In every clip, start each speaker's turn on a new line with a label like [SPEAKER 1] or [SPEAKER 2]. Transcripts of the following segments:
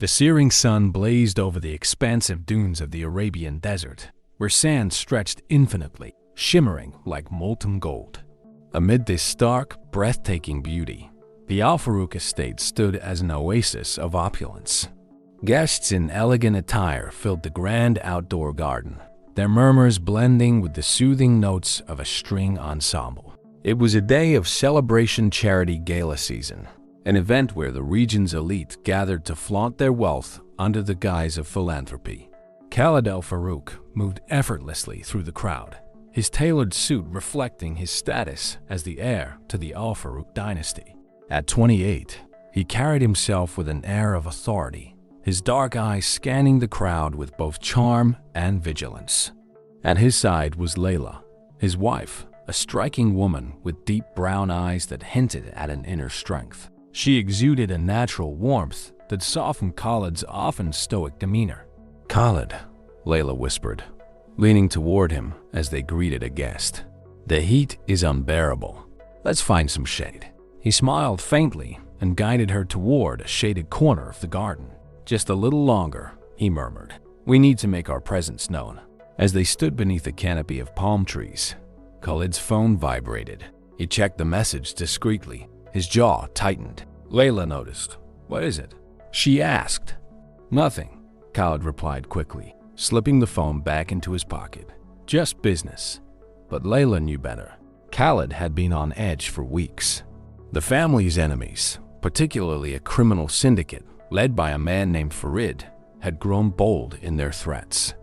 [SPEAKER 1] The searing sun blazed over the expansive dunes of the Arabian desert, where sand stretched infinitely, shimmering like molten gold. Amid this stark, breathtaking beauty, the Al Farouk estate stood as an oasis of opulence. Guests in elegant attire filled the grand outdoor garden, their murmurs blending with the soothing notes of a string ensemble. It was a day of celebration charity gala season, an event where the region's elite gathered to flaunt their wealth under the guise of philanthropy. Khalid Al Farouk moved effortlessly through the crowd, his tailored suit reflecting his status as the heir to the Al Farouk dynasty. At 28, he carried himself with an air of authority, his dark eyes scanning the crowd with both charm and vigilance. At his side was Layla, his wife, a striking woman with deep brown eyes that hinted at an inner strength. She exuded a natural warmth that softened Khalid's often stoic demeanor. "Khalid," Layla whispered, leaning toward him as they greeted a guest. "The heat is unbearable. Let's find some shade." He smiled faintly and guided her toward a shaded corner of the garden. "Just a little longer," he murmured. "We need to make our presence known." As they stood beneath a canopy of palm trees, Khalid's phone vibrated. He checked the message discreetly. His jaw tightened. Layla noticed. "What is it?" she asked. "Nothing," Khalid replied quickly, slipping the phone back into his pocket. "Just business." But Layla knew better. Khalid had been on edge for weeks. The family's enemies, particularly a criminal syndicate led by a man named Farid, had grown bold in their threats.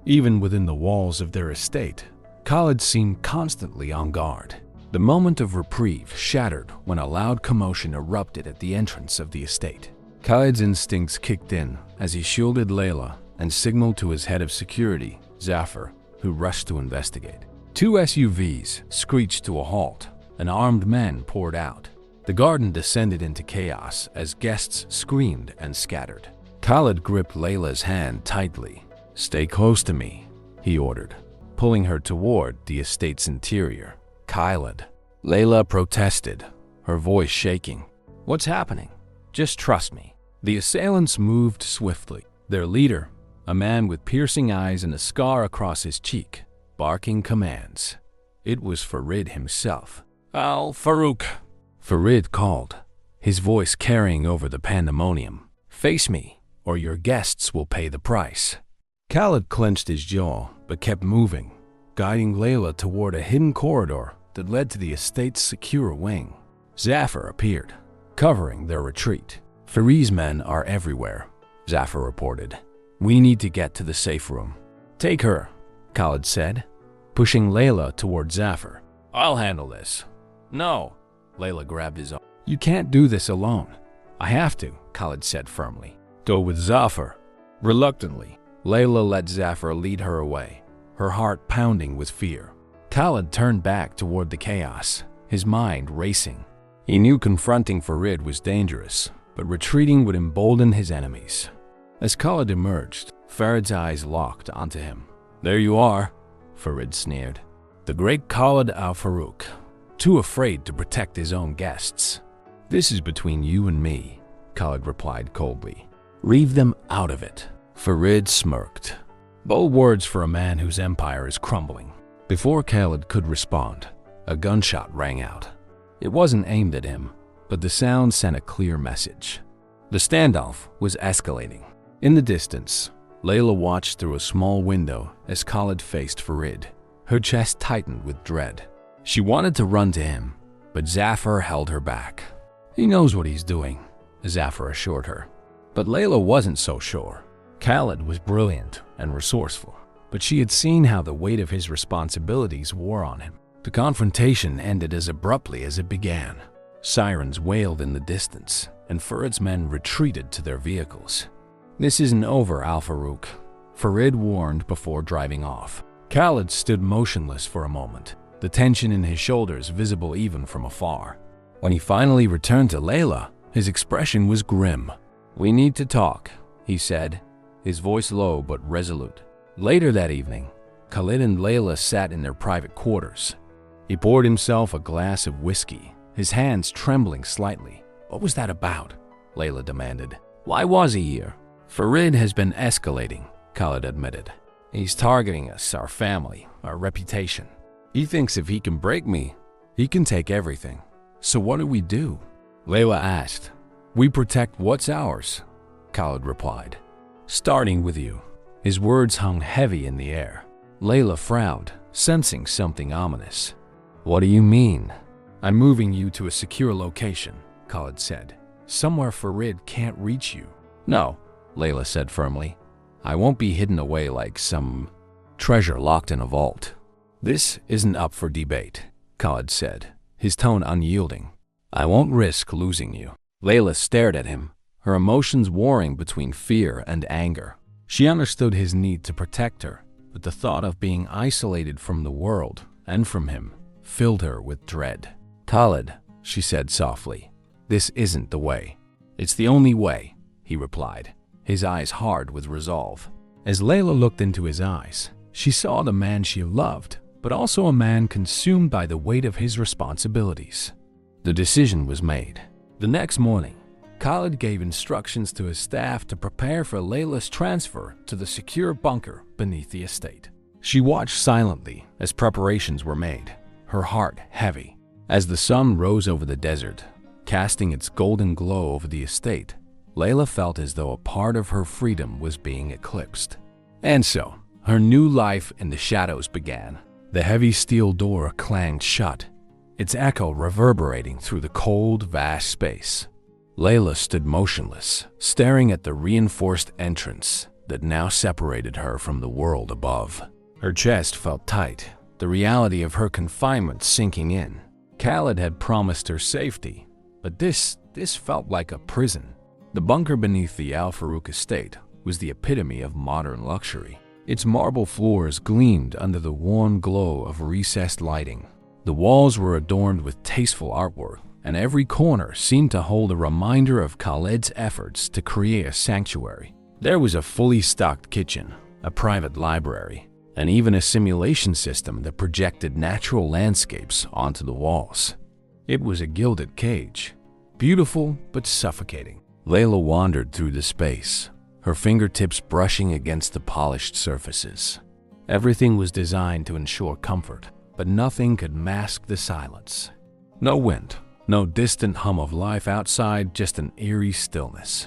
[SPEAKER 1] Even within the walls of their estate, Khalid seemed constantly on guard. The moment of reprieve shattered when a loud commotion erupted at the entrance of the estate. Khalid's instincts kicked in as he shielded Layla and signaled to his head of security, Zafar, who rushed to investigate. Two SUVs screeched to a halt, and armed men poured out. The garden descended into chaos as guests screamed and scattered. Khalid gripped Layla's hand tightly. "Stay close to me," he ordered, pulling her toward the estate's interior. "Khalid." Layla protested, her voice shaking. "What's happening? Just trust me." The assailants moved swiftly. Their leader, a man with piercing eyes and a scar across his cheek, barking commands. It was Farid himself. "Al Farouk," Farid called, his voice carrying over the pandemonium. "Face me, or your guests will pay the price." Khalid clenched his jaw, but kept moving, guiding Layla toward a hidden corridor that led to the estate's secure wing. Zafar appeared, covering their retreat. "Farid's men are everywhere," Zafar reported. "We need to get to the safe room." "Take her," Khalid said, pushing Layla toward Zafar. "I'll handle this." "No." Layla grabbed his arm. "You can't do this alone." "I have to," Khalid said firmly. "Go with Zafar." Reluctantly, Layla let Zafar lead her away, her heart pounding with fear. Khalid turned back toward the chaos, his mind racing. He knew confronting Farid was dangerous, but retreating would embolden his enemies. As Khalid emerged, Farid's eyes locked onto him. "There you are," Farid sneered. "The great Khalid Al Farouk, too afraid to protect his own guests." "This is between you and me," Khalid replied coldly. "Leave them out of it." Farid smirked. Bold words for a man whose empire is crumbling. Before Khalid could respond, a gunshot rang out. It wasn't aimed at him, but the sound sent a clear message. The standoff was escalating. In the distance, Layla watched through a small window as Khalid faced Farid. Her chest tightened with dread. She wanted to run to him, but Zafar held her back. "He knows what he's doing," Zafar assured her. But Layla wasn't so sure. Khalid was brilliant and resourceful, but she had seen how the weight of his responsibilities wore on him. The confrontation ended as abruptly as it began. Sirens wailed in the distance, and Farid's men retreated to their vehicles. "This isn't over, Al Farouk," Farid warned before driving off. Khalid stood motionless for a moment, the tension in his shoulders visible even from afar. When he finally returned to Layla, his expression was grim. "We need to talk," he said, his voice low but resolute. Later that evening, Khalid and Layla sat in their private quarters. He poured himself a glass of whiskey, his hands trembling slightly. "What was that about?" Layla demanded. "Why was he here?" Farid has been escalating, Khalid admitted. He's targeting us, our family, our reputation. He thinks if he can break me, he can take everything. So what do we do? Layla asked. We protect what's ours, Khalid replied. Starting with you. His words hung heavy in the air. Layla frowned, sensing something ominous. What do you mean? I'm moving you to a secure location, Khalid said. Somewhere Farid can't reach you. No, Layla said firmly. I won't be hidden away like some treasure locked in a vault. This isn't up for debate, Khalid said, his tone unyielding. I won't risk losing you. Layla stared at him, her emotions warring between fear and anger. She understood his need to protect her, but the thought of being isolated from the world and from him filled her with dread. Khalid, she said softly, this isn't the way. It's the only way, he replied, his eyes hard with resolve. As Layla looked into his eyes, she saw the man she loved, but also a man consumed by the weight of his responsibilities. The decision was made. The next morning, Khalid gave instructions to his staff to prepare for Layla's transfer to the secure bunker beneath the estate. She watched silently as preparations were made, her heart heavy. As the sun rose over the desert, casting its golden glow over the estate, Layla felt as though a part of her freedom was being eclipsed. And so, her new life in the shadows began. The heavy steel door clanged shut, its echo reverberating through the cold, vast space. Layla stood motionless, staring at the reinforced entrance that now separated her from the world above. Her chest felt tight, the reality of her confinement sinking in. Khalid had promised her safety, but this felt like a prison. The bunker beneath the Al Farouk estate was the epitome of modern luxury. Its marble floors gleamed under the warm glow of recessed lighting. The walls were adorned with tasteful artwork, and every corner seemed to hold a reminder of Khalid's efforts to create a sanctuary. There was a fully stocked kitchen, a private library, and even a simulation system that projected natural landscapes onto the walls. It was a gilded cage, beautiful but suffocating. Layla wandered through the space, her fingertips brushing against the polished surfaces. Everything was designed to ensure comfort, but nothing could mask the silence. No wind, no distant hum of life outside, just an eerie stillness.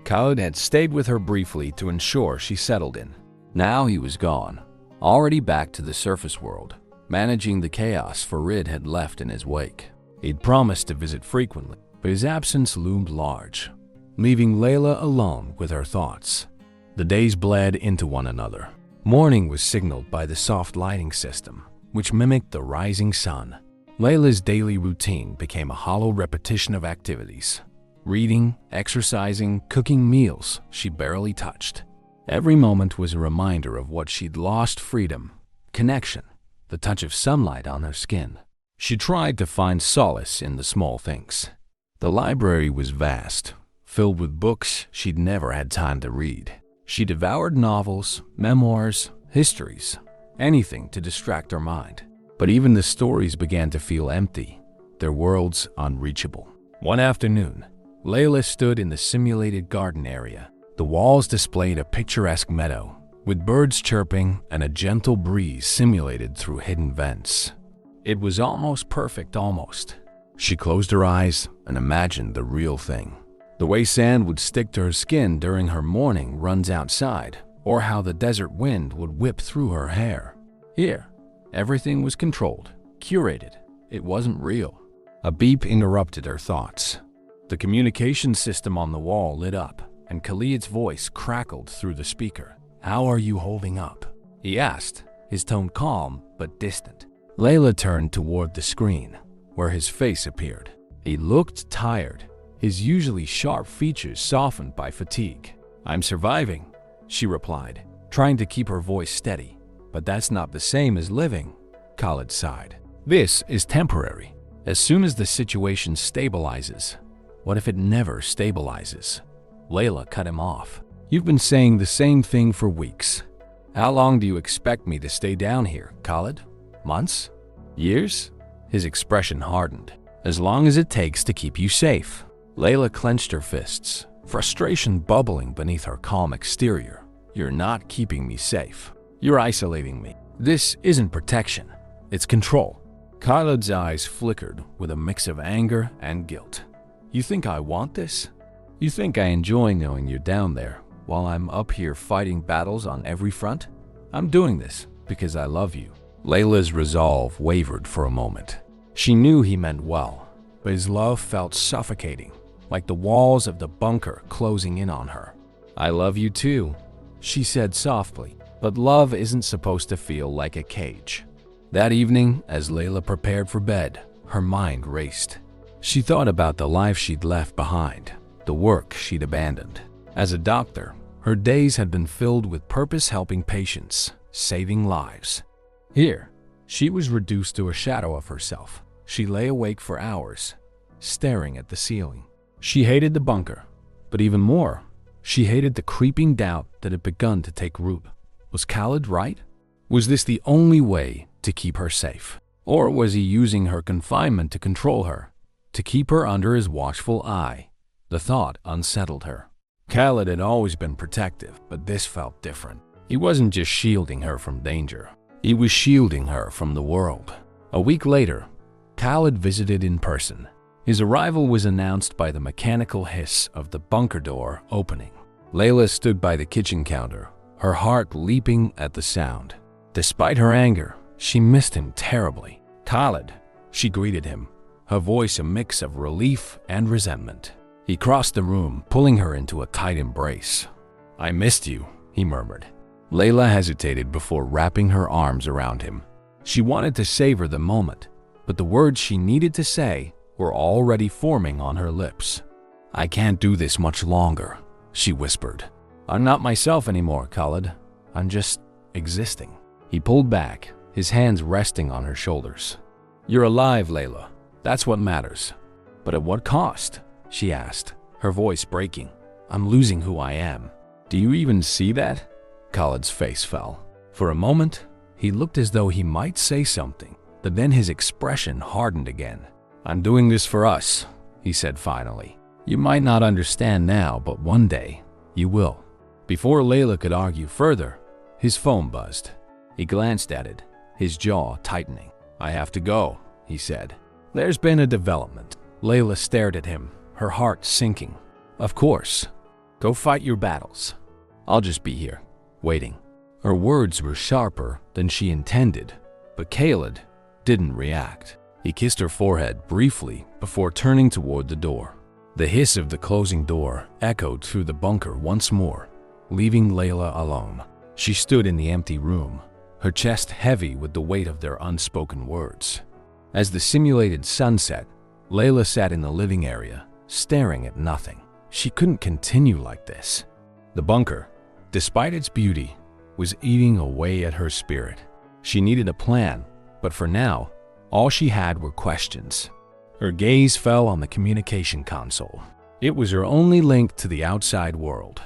[SPEAKER 1] Khalid had stayed with her briefly to ensure she settled in. Now he was gone, already back to the surface world, managing the chaos Farid had left in his wake. He'd promised to visit frequently, but his absence loomed large, leaving Layla alone with her thoughts. The days bled into one another. Morning was signaled by the soft lighting system, which mimicked the rising sun. Layla's daily routine became a hollow repetition of activities. Reading, exercising, cooking meals she barely touched. Every moment was a reminder of what she'd lost: freedom, connection, the touch of sunlight on her skin. She tried to find solace in the small things. The library was vast, filled with books she'd never had time to read. She devoured novels, memoirs, histories, anything to distract her mind. But even the stories began to feel empty, their worlds unreachable. One afternoon, Layla stood in the simulated garden area. The walls displayed a picturesque meadow, with birds chirping and a gentle breeze simulated through hidden vents. It was almost perfect, almost. She closed her eyes and imagined the real thing. The way sand would stick to her skin during her morning runs outside, or how the desert wind would whip through her hair. Here, everything was controlled, curated. It wasn't real. A beep interrupted her thoughts. The communication system on the wall lit up, and Khalid's voice crackled through the speaker. "How are you holding up?" he asked, his tone calm but distant. Layla turned toward the screen, where his face appeared. He looked tired, his usually sharp features softened by fatigue. "I'm surviving," she replied, trying to keep her voice steady. "But that's not the same as living," Khalid sighed. "This is temporary. As soon as the situation stabilizes." "What if it never stabilizes?" Layla cut him off. "You've been saying the same thing for weeks. How long do you expect me to stay down here, Khalid? Months? Years?" His expression hardened. "As long as it takes to keep you safe." Layla clenched her fists, frustration bubbling beneath her calm exterior. "You're not keeping me safe. You're isolating me. This isn't protection, it's control." Khalid's eyes flickered with a mix of anger and guilt. "You think I want this? You think I enjoy knowing you're down there while I'm up here fighting battles on every front? I'm doing this because I love you." Layla's resolve wavered for a moment. She knew he meant well, but his love felt suffocating, like the walls of the bunker closing in on her. "I love you too," she said softly, but love isn't supposed to feel like a cage. That evening, as Layla prepared for bed, her mind raced. She thought about the life she'd left behind, the work she'd abandoned. As a doctor, her days had been filled with purpose, helping patients, saving lives. Here, she was reduced to a shadow of herself. She lay awake for hours, staring at the ceiling. She hated the bunker, but even more, she hated the creeping doubt that had begun to take root. Was Khalid right? Was this the only way to keep her safe? Or was he using her confinement to control her, to keep her under his watchful eye? The thought unsettled her. Khalid had always been protective, but this felt different. He wasn't just shielding her from danger. He was shielding her from the world. A week later, Khalid visited in person. His arrival was announced by the mechanical hiss of the bunker door opening. Layla stood by the kitchen counter, her heart leaping at the sound. Despite her anger, she missed him terribly. "Khalid," she greeted him, her voice a mix of relief and resentment. He crossed the room, pulling her into a tight embrace. "I missed you," he murmured. Layla hesitated before wrapping her arms around him. She wanted to savor the moment, but the words she needed to say were already forming on her lips. "I can't do this much longer," she whispered. "I'm not myself anymore, Khalid. I'm just existing." He pulled back, his hands resting on her shoulders. "You're alive, Layla. That's what matters." "But at what cost?" she asked, her voice breaking. "I'm losing who I am." "Do you even see that?" Khalid's face fell. For a moment, he looked as though he might say something, but then his expression hardened again. "I'm doing this for us," he said finally. "You might not understand now, but one day, you will." Before Layla could argue further, his phone buzzed. He glanced at it, his jaw tightening. "I have to go," he said. "There's been a development." Layla stared at him, her heart sinking. "Of course. Go fight your battles. I'll just be here, waiting." Her words were sharper than she intended, but Khalid didn't react. He kissed her forehead briefly before turning toward the door. The hiss of the closing door echoed through the bunker once more, leaving Layla alone. She stood in the empty room, her chest heavy with the weight of their unspoken words. As the simulated sun set, Layla sat in the living area, staring at nothing. She couldn't continue like this. The bunker, despite its beauty, was eating away at her spirit. She needed a plan, but for now, all she had were questions. Her gaze fell on the communication console. It was her only link to the outside world.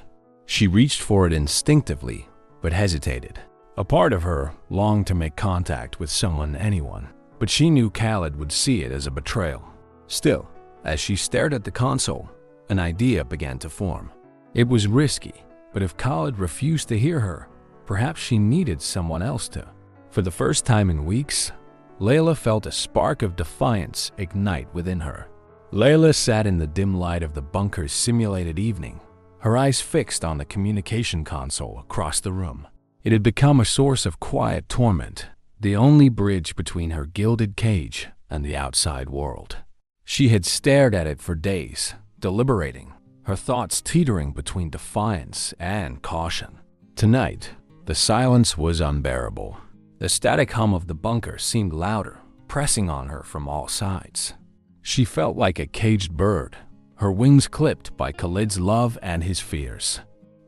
[SPEAKER 1] She reached for it instinctively, but hesitated. A part of her longed to make contact with anyone, but she knew Khalid would see it as a betrayal. Still, as she stared at the console, an idea began to form. It was risky, but if Khalid refused to hear her, perhaps she needed someone else to. For the first time in weeks, Layla felt a spark of defiance ignite within her. Layla sat in the dim light of the bunker's simulated evening, her eyes fixed on the communication console across the room. It had become a source of quiet torment, the only bridge between her gilded cage and the outside world. She had stared at it for days, deliberating, her thoughts teetering between defiance and caution. Tonight, the silence was unbearable. The static hum of the bunker seemed louder, pressing on her from all sides. She felt like a caged bird, her wings clipped by Khalid's love and his fears.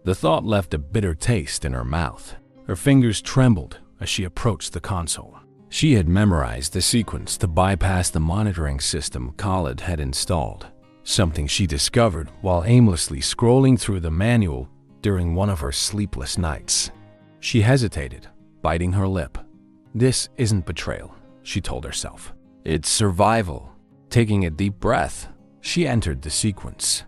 [SPEAKER 1] The thought left a bitter taste in her mouth. Her fingers trembled as she approached the console. She had memorized the sequence to bypass the monitoring system Khalid had installed, something she discovered while aimlessly scrolling through the manual during one of her sleepless nights. She hesitated, biting her lip. This isn't betrayal, she told herself. It's survival. Taking a deep breath, she entered the sequence.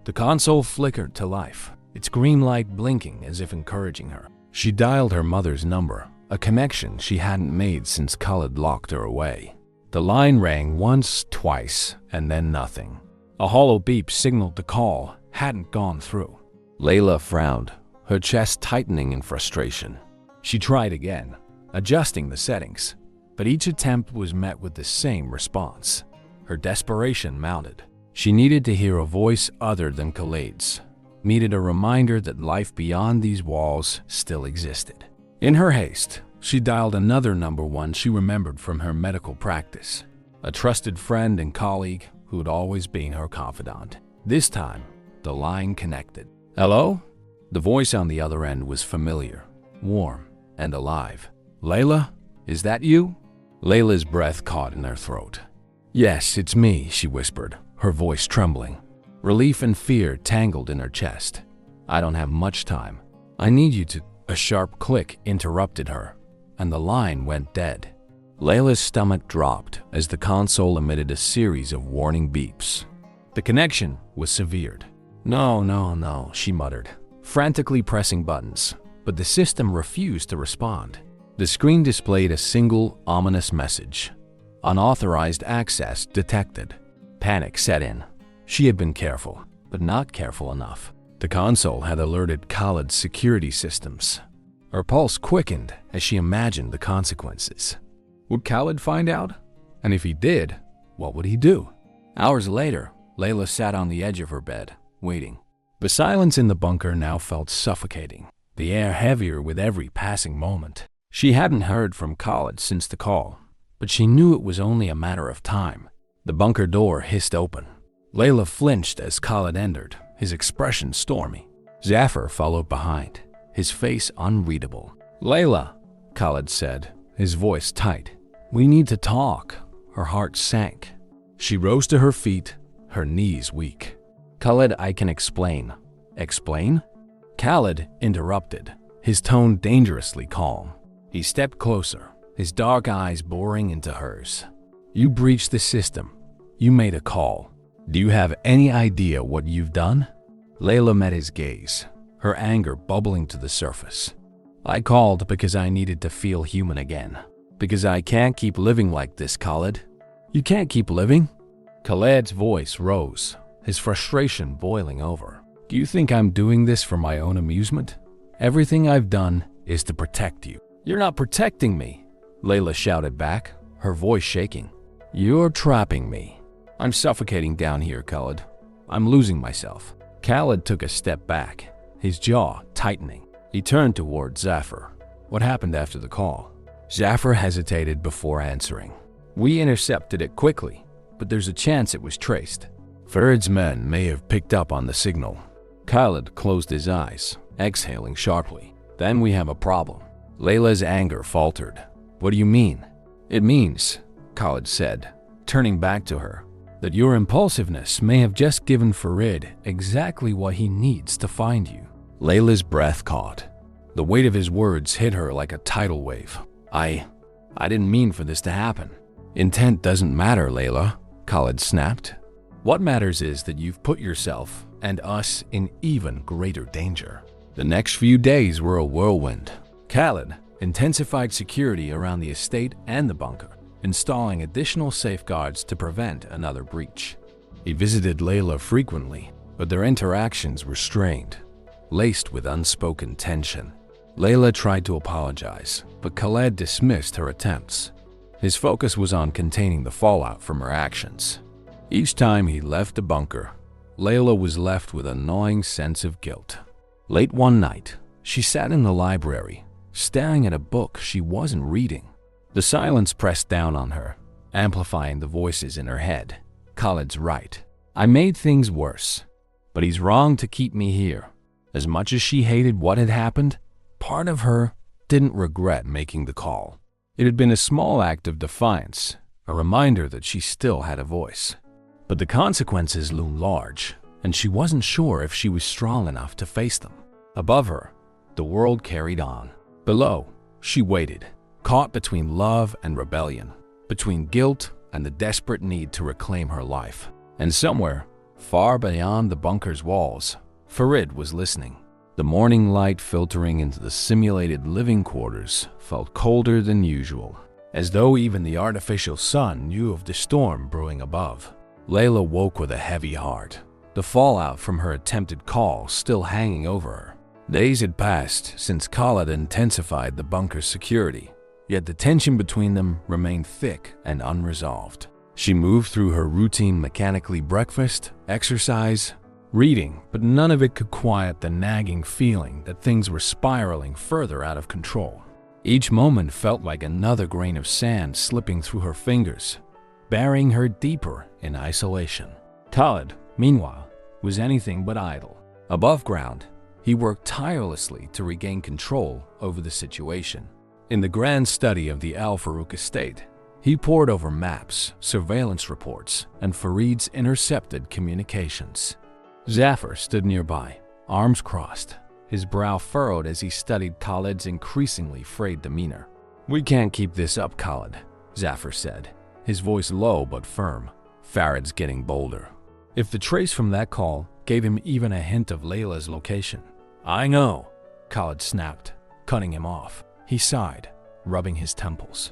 [SPEAKER 1] The console flickered to life, its green light blinking as if encouraging her. She dialed her mother's number, a connection she hadn't made since Khaled locked her away. The line rang once, twice, and then nothing. A hollow beep signaled the call hadn't gone through. Layla frowned, her chest tightening in frustration. She tried again, adjusting the settings, but each attempt was met with the same response. Her desperation mounted. She needed to hear a voice other than Khaled's, needed a reminder that life beyond these walls still existed. In her haste, she dialed another number one she remembered from her medical practice, a trusted friend and colleague who had always been her confidant. This time, the line connected. "Hello?" The voice on the other end was familiar, warm, and alive. "Layla, is that you?" Layla's breath caught in her throat. "Yes, it's me," she whispered, her voice trembling. Relief and fear tangled in her chest. "I don't have much time. I need you to—" A sharp click interrupted her, and the line went dead. Layla's stomach dropped as the console emitted a series of warning beeps. The connection was severed. No, she muttered, frantically pressing buttons, but the system refused to respond. The screen displayed a single, ominous message. Unauthorized access detected. Panic set in. She had been careful, but not careful enough. The console had alerted Khaled's security systems. Her pulse quickened as she imagined the consequences. Would Khaled find out? And if he did, what would he do? Hours later, Layla sat on the edge of her bed, waiting. The silence in the bunker now felt suffocating, the air heavier with every passing moment. She hadn't heard from Khaled since the call, but she knew it was only a matter of time. The bunker door hissed open. Layla flinched as Khaled entered, his expression stormy. Zafar followed behind, his face unreadable. "Layla," Khaled said, his voice tight. "We need to talk." Her heart sank. She rose to her feet, her knees weak. "Khaled, I can explain." "Explain?" Khaled interrupted, his tone dangerously calm. He stepped closer, his dark eyes boring into hers. "You breached the system. You made a call. Do you have any idea what you've done?" Layla met his gaze, her anger bubbling to the surface. "I called because I needed to feel human again. Because I can't keep living like this, Khaled." "You can't keep living?" Khaled's voice rose, his frustration boiling over. "Do you think I'm doing this for my own amusement? Everything I've done is to protect you." "You're not protecting me," Layla shouted back, her voice shaking. "You're trapping me. I'm suffocating down here, Khaled. I'm losing myself." Khaled took a step back, his jaw tightening. He turned toward Zafar. "What happened after the call?" Zafar hesitated before answering. "We intercepted it quickly, but there's a chance it was traced. Farid's men may have picked up on the signal." Khaled closed his eyes, exhaling sharply. "Then we have a problem." Layla's anger faltered. "What do you mean?" "It means," Khaled said, turning back to her, "that your impulsiveness may have just given Farid exactly what he needs to find you." Layla's breath caught. The weight of his words hit her like a tidal wave. I didn't mean for this to happen." "Intent doesn't matter, Layla," Khaled snapped. "What matters is that you've put yourself and us in even greater danger." The next few days were a whirlwind. Khaled intensified security around the estate and the bunker, installing additional safeguards to prevent another breach. He visited Layla frequently, but their interactions were strained, laced with unspoken tension. Layla tried to apologize, but Khaled dismissed her attempts. His focus was on containing the fallout from her actions. Each time he left the bunker, Layla was left with a gnawing sense of guilt. Late one night, she sat in the library, staring at a book she wasn't reading. The silence pressed down on her, amplifying the voices in her head. "Khaled's right. I made things worse, but he's wrong to keep me here." As much as she hated what had happened, part of her didn't regret making the call. It had been a small act of defiance, a reminder that she still had a voice. But the consequences loomed large, and she wasn't sure if she was strong enough to face them. Above her, the world carried on. Below, she waited, caught between love and rebellion, between guilt and the desperate need to reclaim her life. And somewhere, Far beyond the bunker's walls, Farid was listening. The morning light filtering into the simulated living quarters felt colder than usual, as though even the artificial sun knew of the storm brewing above. Layla woke with a heavy heart, the fallout from her attempted call still hanging over her. Days had passed since Khalid intensified the bunker's security, yet the tension between them remained thick and unresolved. She moved through her routine mechanically: breakfast, exercise, reading, but none of it could quiet the nagging feeling that things were spiraling further out of control. Each moment felt like another grain of sand slipping through her fingers, burying her deeper in isolation. Khalid, meanwhile, was anything but idle. Above ground, he worked tirelessly to regain control over the situation. In the grand study of the Al Farouk estate, he pored over maps, surveillance reports, and Farid's intercepted communications. Zafar stood nearby, arms crossed, his brow furrowed as he studied Khalid's increasingly frayed demeanor. "We can't keep this up, Khalid," Zafar said, his voice low but firm. "Farid's getting bolder." If the trace from that call gave him even a hint of Layla's location. "I know," Khalid snapped, cutting him off. He sighed, rubbing his temples.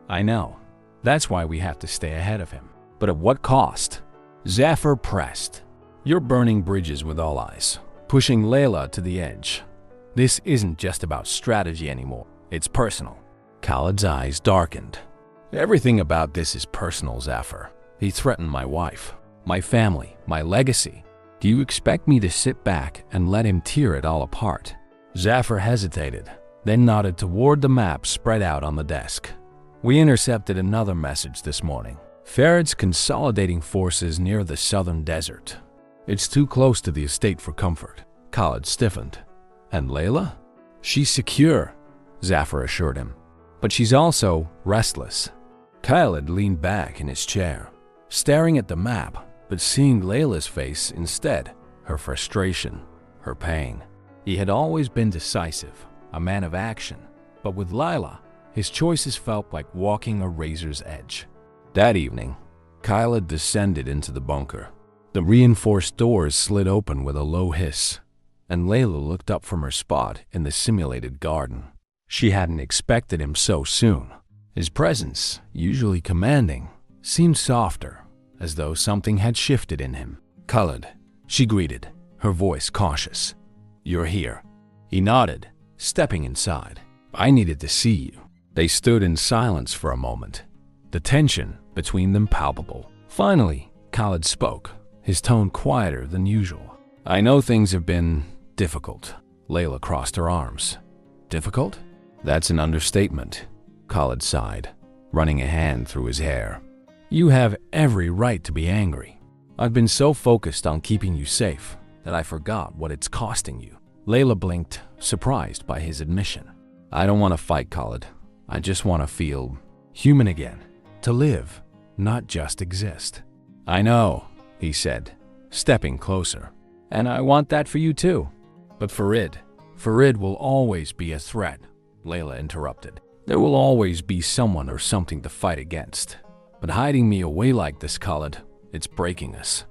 [SPEAKER 1] "I know. That's why we have to stay ahead of him. But at what cost?" Zafar pressed. "You're burning bridges with all eyes, pushing Layla to the edge. This isn't just about strategy anymore. It's personal." Khalid's eyes darkened. "Everything about this is personal, Zafar. He threatened my wife, my family, my legacy. Do you expect me to sit back and let him tear it all apart?" Zafar hesitated, then nodded toward the map spread out on the desk. "We intercepted another message this morning. Farid's consolidating forces near the southern desert. It's too close to the estate for comfort." Khalid stiffened. "And Layla?" "She's secure," Zafar assured him. "But she's also restless." Khalid leaned back in his chair, staring at the map, but seeing Layla's face instead, her frustration, her pain. He had always been decisive, a man of action, but with Layla, his choices felt like walking a razor's edge. That evening, Khalid descended into the bunker. The reinforced doors slid open with a low hiss, and Layla looked up from her spot in the simulated garden. She hadn't expected him so soon. His presence, usually commanding, seemed softer, as though something had shifted in him. "Khalid," she greeted, her voice cautious. "You're here." He nodded, stepping inside. "I needed to see you." They stood in silence for a moment, the tension between them palpable. Finally, Khalid spoke, his tone quieter than usual. "I know things have been difficult." Layla crossed her arms. "Difficult? That's an understatement." Khalid sighed, running a hand through his hair. "You have every right to be angry. I've been so focused on keeping you safe that I forgot what it's costing you." Layla blinked, surprised by his admission. "I don't want to fight, Khalid. I just want to feel human again. To live, not just exist." "I know," he said, stepping closer. "And I want that for you too. But Farid will always be a threat," Layla interrupted. "There will always be someone or something to fight against. But hiding me away like this, Khalid, it's breaking us."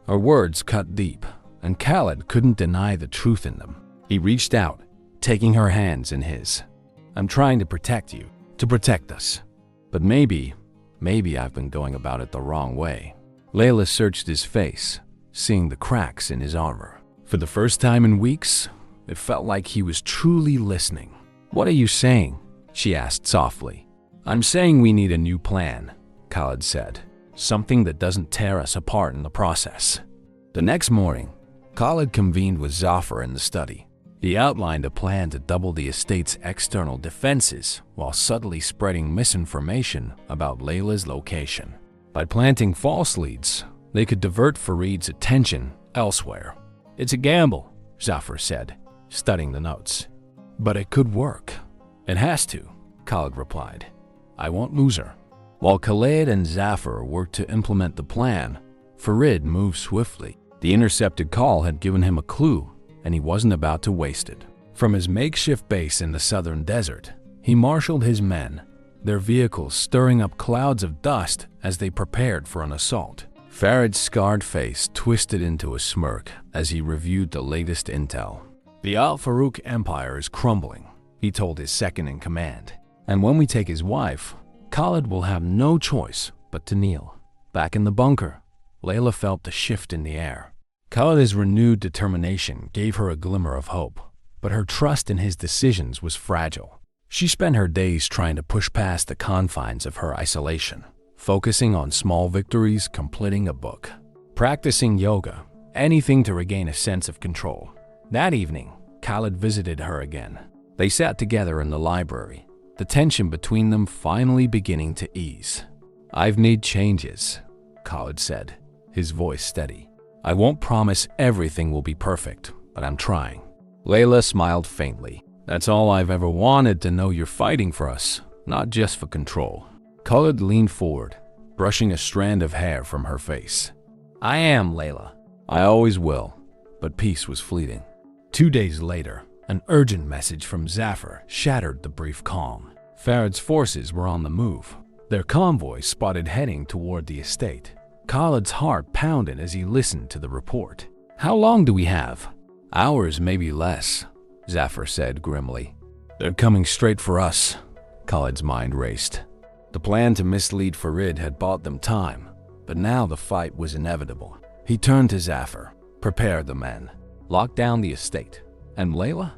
[SPEAKER 1] Her words cut deep, and Khalid couldn't deny the truth in them. He reached out, taking her hands in his. "I'm trying to protect you, to protect us. But maybe I've been going about it the wrong way." Layla searched his face, seeing the cracks in his armor. For the first time in weeks, it felt like he was truly listening. "What are you saying?" she asked softly. "I'm saying we need a new plan," Khalid said. "Something that doesn't tear us apart in the process." The next morning, Khalid convened with Zafar in the study. He outlined a plan to double the estate's external defenses while subtly spreading misinformation about Layla's location. By planting false leads, they could divert Farid's attention elsewhere. "It's a gamble," Zafar said, studying the notes. "But it could work." "It has to," Khalid replied. "I won't lose her." While Khalid and Zafar worked to implement the plan, Farid moved swiftly. The intercepted call had given him a clue, and he wasn't about to waste it. From his makeshift base in the southern desert, he marshaled his men, their vehicles stirring up clouds of dust as they prepared for an assault. Farad's scarred face twisted into a smirk as he reviewed the latest intel. The Al Farouk Empire is crumbling, he told his second-in-command. And when we take his wife, Khalid will have no choice but to kneel. Back in the bunker, Layla felt the shift in the air. Khalid's renewed determination gave her a glimmer of hope, but her trust in his decisions was fragile. She spent her days trying to push past the confines of her isolation, focusing on small victories, completing a book, practicing yoga, anything to regain a sense of control. That evening, Khalid visited her again. They sat together in the library, the tension between them finally beginning to ease. "I've made changes," Khalid said, his voice steady. "I won't promise everything will be perfect, but I'm trying." Layla smiled faintly. "That's all I've ever wanted, to know you're fighting for us, not just for control." Khalid leaned forward, brushing a strand of hair from her face. "I am, Layla. I always will." But peace was fleeting. 2 days later, an urgent message from Zafar shattered the brief calm. Farad's forces were on the move, their convoy spotted heading toward the estate. Khalid's heart pounded as he listened to the report. "How long do we have?" "Hours, maybe less," Zafar said grimly. "They're coming straight for us." Khalid's mind raced. The plan to mislead Farid had bought them time, but now the fight was inevitable. He turned to Zafar. "Prepare the men. Lock down the estate." "And Layla?"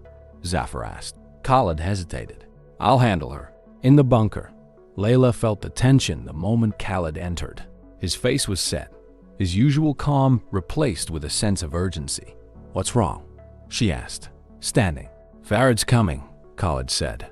[SPEAKER 1] Zafar asked. Khalid hesitated. "I'll handle her." In the bunker, Layla felt the tension the moment Khalid entered. His face was set, his usual calm replaced with a sense of urgency. "What's wrong?" she asked, standing. "Farad's coming," Khalid said.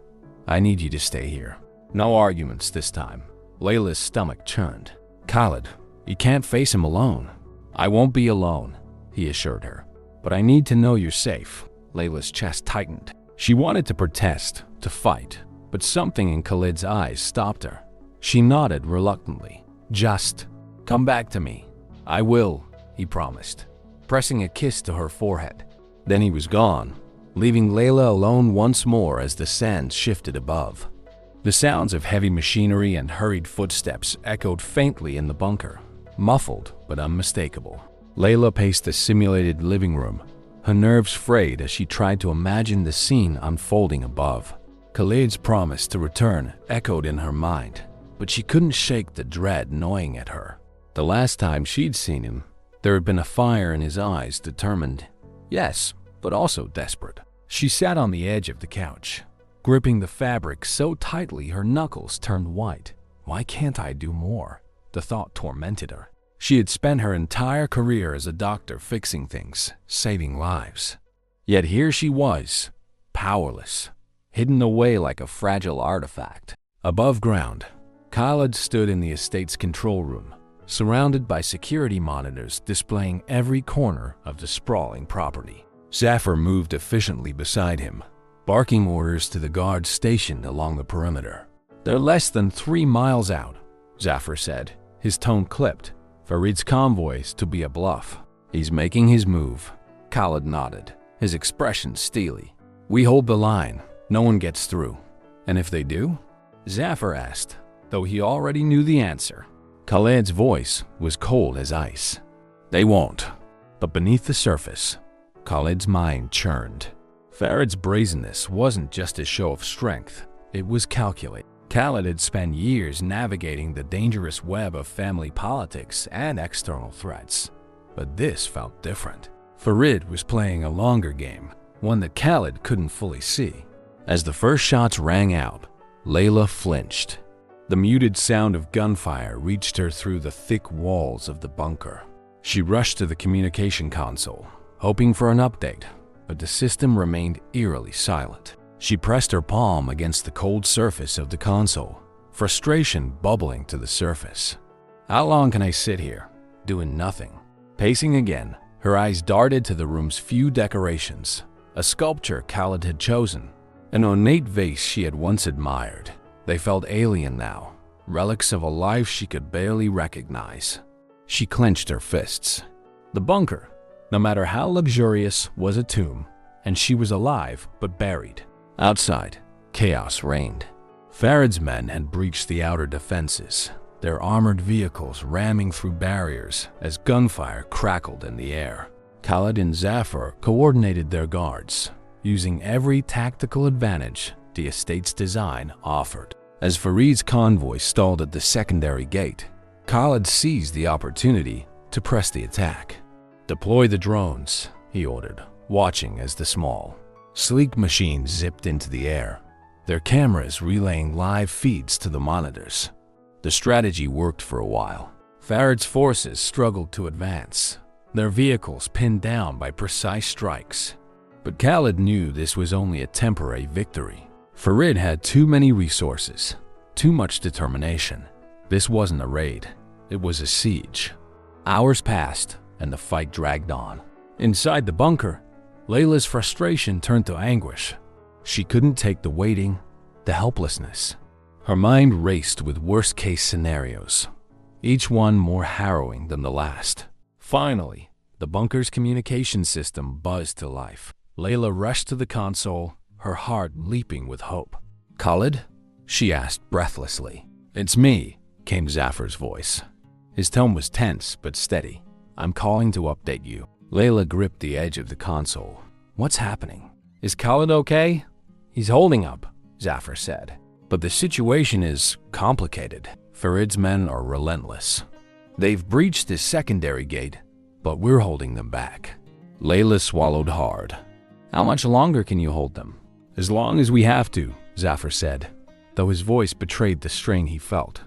[SPEAKER 1] "I need you to stay here." No arguments this time. Layla's stomach churned. "Khalid, you can't face him alone." "I won't be alone," he assured her. "But I need to know you're safe." Layla's chest tightened. She wanted to protest, to fight, but something in Khalid's eyes stopped her. She nodded reluctantly. "Just come back to me." "I will," he promised, pressing a kiss to her forehead. Then he was gone, leaving Layla alone once more as the sand shifted above. The sounds of heavy machinery and hurried footsteps echoed faintly in the bunker, muffled but unmistakable. Layla paced the simulated living room, her nerves frayed as she tried to imagine the scene unfolding above. Khalid's promise to return echoed in her mind, but she couldn't shake the dread gnawing at her. The last time she'd seen him, there had been a fire in his eyes, determined, yes, but also desperate. She sat on the edge of the couch, gripping the fabric so tightly her knuckles turned white. "Why can't I do more?" The thought tormented her. She had spent her entire career as a doctor fixing things, saving lives. Yet here she was, powerless, hidden away like a fragile artifact. Above ground, Khalid stood in the estate's control room, surrounded by security monitors displaying every corner of the sprawling property. Zafar moved efficiently beside him, barking orders to the guards stationed along the perimeter. "They're less than 3 miles out," Zafar said, his tone clipped. "Farid's convoys to be a bluff." "He's making his move." Khalid nodded, his expression steely. "We hold the line. No one gets through." "And if they do?" Zafar asked, though he already knew the answer. Khalid's voice was cold as ice. "They won't." But beneath the surface, Khalid's mind churned. Farad's brazenness wasn't just a show of strength, it was calculated. Khalid had spent years navigating the dangerous web of family politics and external threats. But this felt different. Farid was playing a longer game, one that Khalid couldn't fully see. As the first shots rang out, Layla flinched. The muted sound of gunfire reached her through the thick walls of the bunker. She rushed to the communication console, hoping for an update, but the system remained eerily silent. She pressed her palm against the cold surface of the console, frustration bubbling to the surface. "How long can I sit here, doing nothing?" Pacing again, her eyes darted to the room's few decorations. A sculpture Khalid had chosen, an ornate vase she had once admired. They felt alien now, relics of a life she could barely recognize. She clenched her fists. The bunker, no matter how luxurious, was a tomb, and she was alive but buried. Outside, chaos reigned. Farad's men had breached the outer defenses, their armored vehicles ramming through barriers as gunfire crackled in the air. Khalid and Zafar coordinated their guards, using every tactical advantage the estate's design offered. As Farid's convoy stalled at the secondary gate, Khalid seized the opportunity to press the attack. "Deploy the drones," he ordered, watching as the small, sleek machines zipped into the air, their cameras relaying live feeds to the monitors. The strategy worked for a while. Farid's forces struggled to advance, their vehicles pinned down by precise strikes. But Khalid knew this was only a temporary victory. Farid had too many resources, too much determination. This wasn't a raid, it was a siege. Hours passed, and the fight dragged on. Inside the bunker, Layla's frustration turned to anguish. She couldn't take the waiting, the helplessness. Her mind raced with worst-case scenarios, each one more harrowing than the last. Finally, the bunker's communication system buzzed to life. Layla rushed to the console, her heart leaping with hope. "Khalid?" she asked breathlessly. "It's me," came Zafar's voice. His tone was tense but steady. "I'm calling to update you." Layla gripped the edge of the console. "What's happening? Is Khalid okay?" "He's holding up," Zafar said. "But the situation is complicated. Farid's men are relentless. They've breached this secondary gate, but we're holding them back." Layla swallowed hard. "How much longer can you hold them?" "As long as we have to," Zafar said, though his voice betrayed the strain he felt.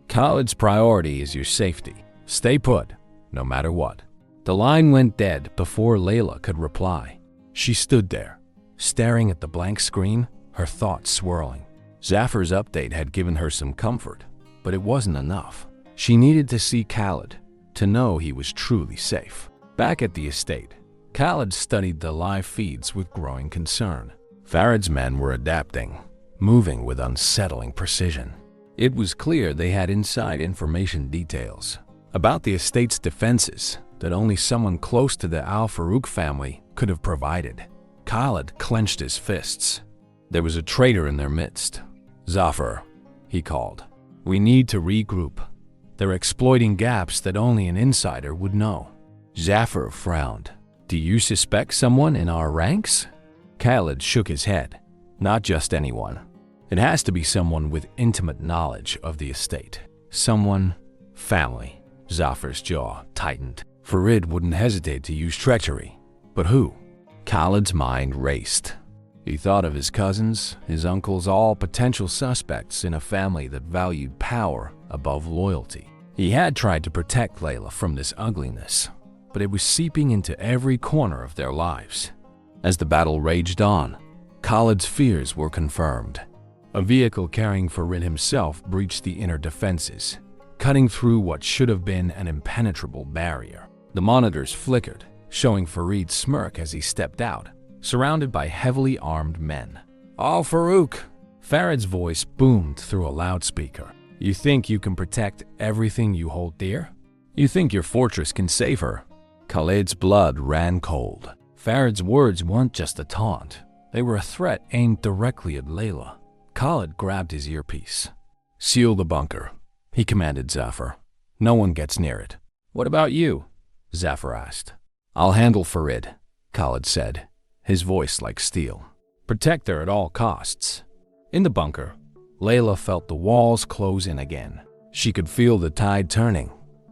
[SPEAKER 1] "Khalid's priority is your safety. Stay put, no matter what." The line went dead before Layla could reply. She stood there, staring at the blank screen, her thoughts swirling. Zafar's update had given her some comfort, but it wasn't enough. She needed to see Khalid, to know he was truly safe. Back at the estate, Khalid studied the live feeds with growing concern. Farid's men were adapting, moving with unsettling precision. It was clear they had inside information details about the estate's defenses that only someone close to the Al-Farouk family could have provided. Khalid clenched his fists. There was a traitor in their midst. "Zafar," he called, "we need to regroup. They're exploiting gaps that only an insider would know." Zafar frowned. "Do you suspect someone in our ranks?" Khalid shook his head. "Not just anyone. It has to be someone with intimate knowledge of the estate. Someone, family." Zafar's jaw tightened. Farid wouldn't hesitate to use treachery. But who? Khalid's mind raced. He thought of his cousins, his uncles, all potential suspects in a family that valued power above loyalty. He had tried to protect Layla from this ugliness, but it was seeping into every corner of their lives. As the battle raged on, Khalid's fears were confirmed. A vehicle carrying Farid himself breached the inner defenses, cutting through what should have been an impenetrable barrier. The monitors flickered, showing Farid's smirk as he stepped out, surrounded by heavily armed men. "Al-Farouk!" Farid's voice boomed through a loudspeaker. "You think you can protect everything you hold dear? You think your fortress can save her?" Khalid's blood ran cold. Farid's words weren't just a taunt. They were a threat aimed directly at Layla. Khalid grabbed his earpiece. "Seal the bunker," he commanded Zafar. "No one gets near it." "What about you?" Zafar asked. "I'll handle Farid," Khalid said, his voice like steel. "Protect her at all costs." In the bunker, Layla felt the walls close in again. She could feel the tide turning,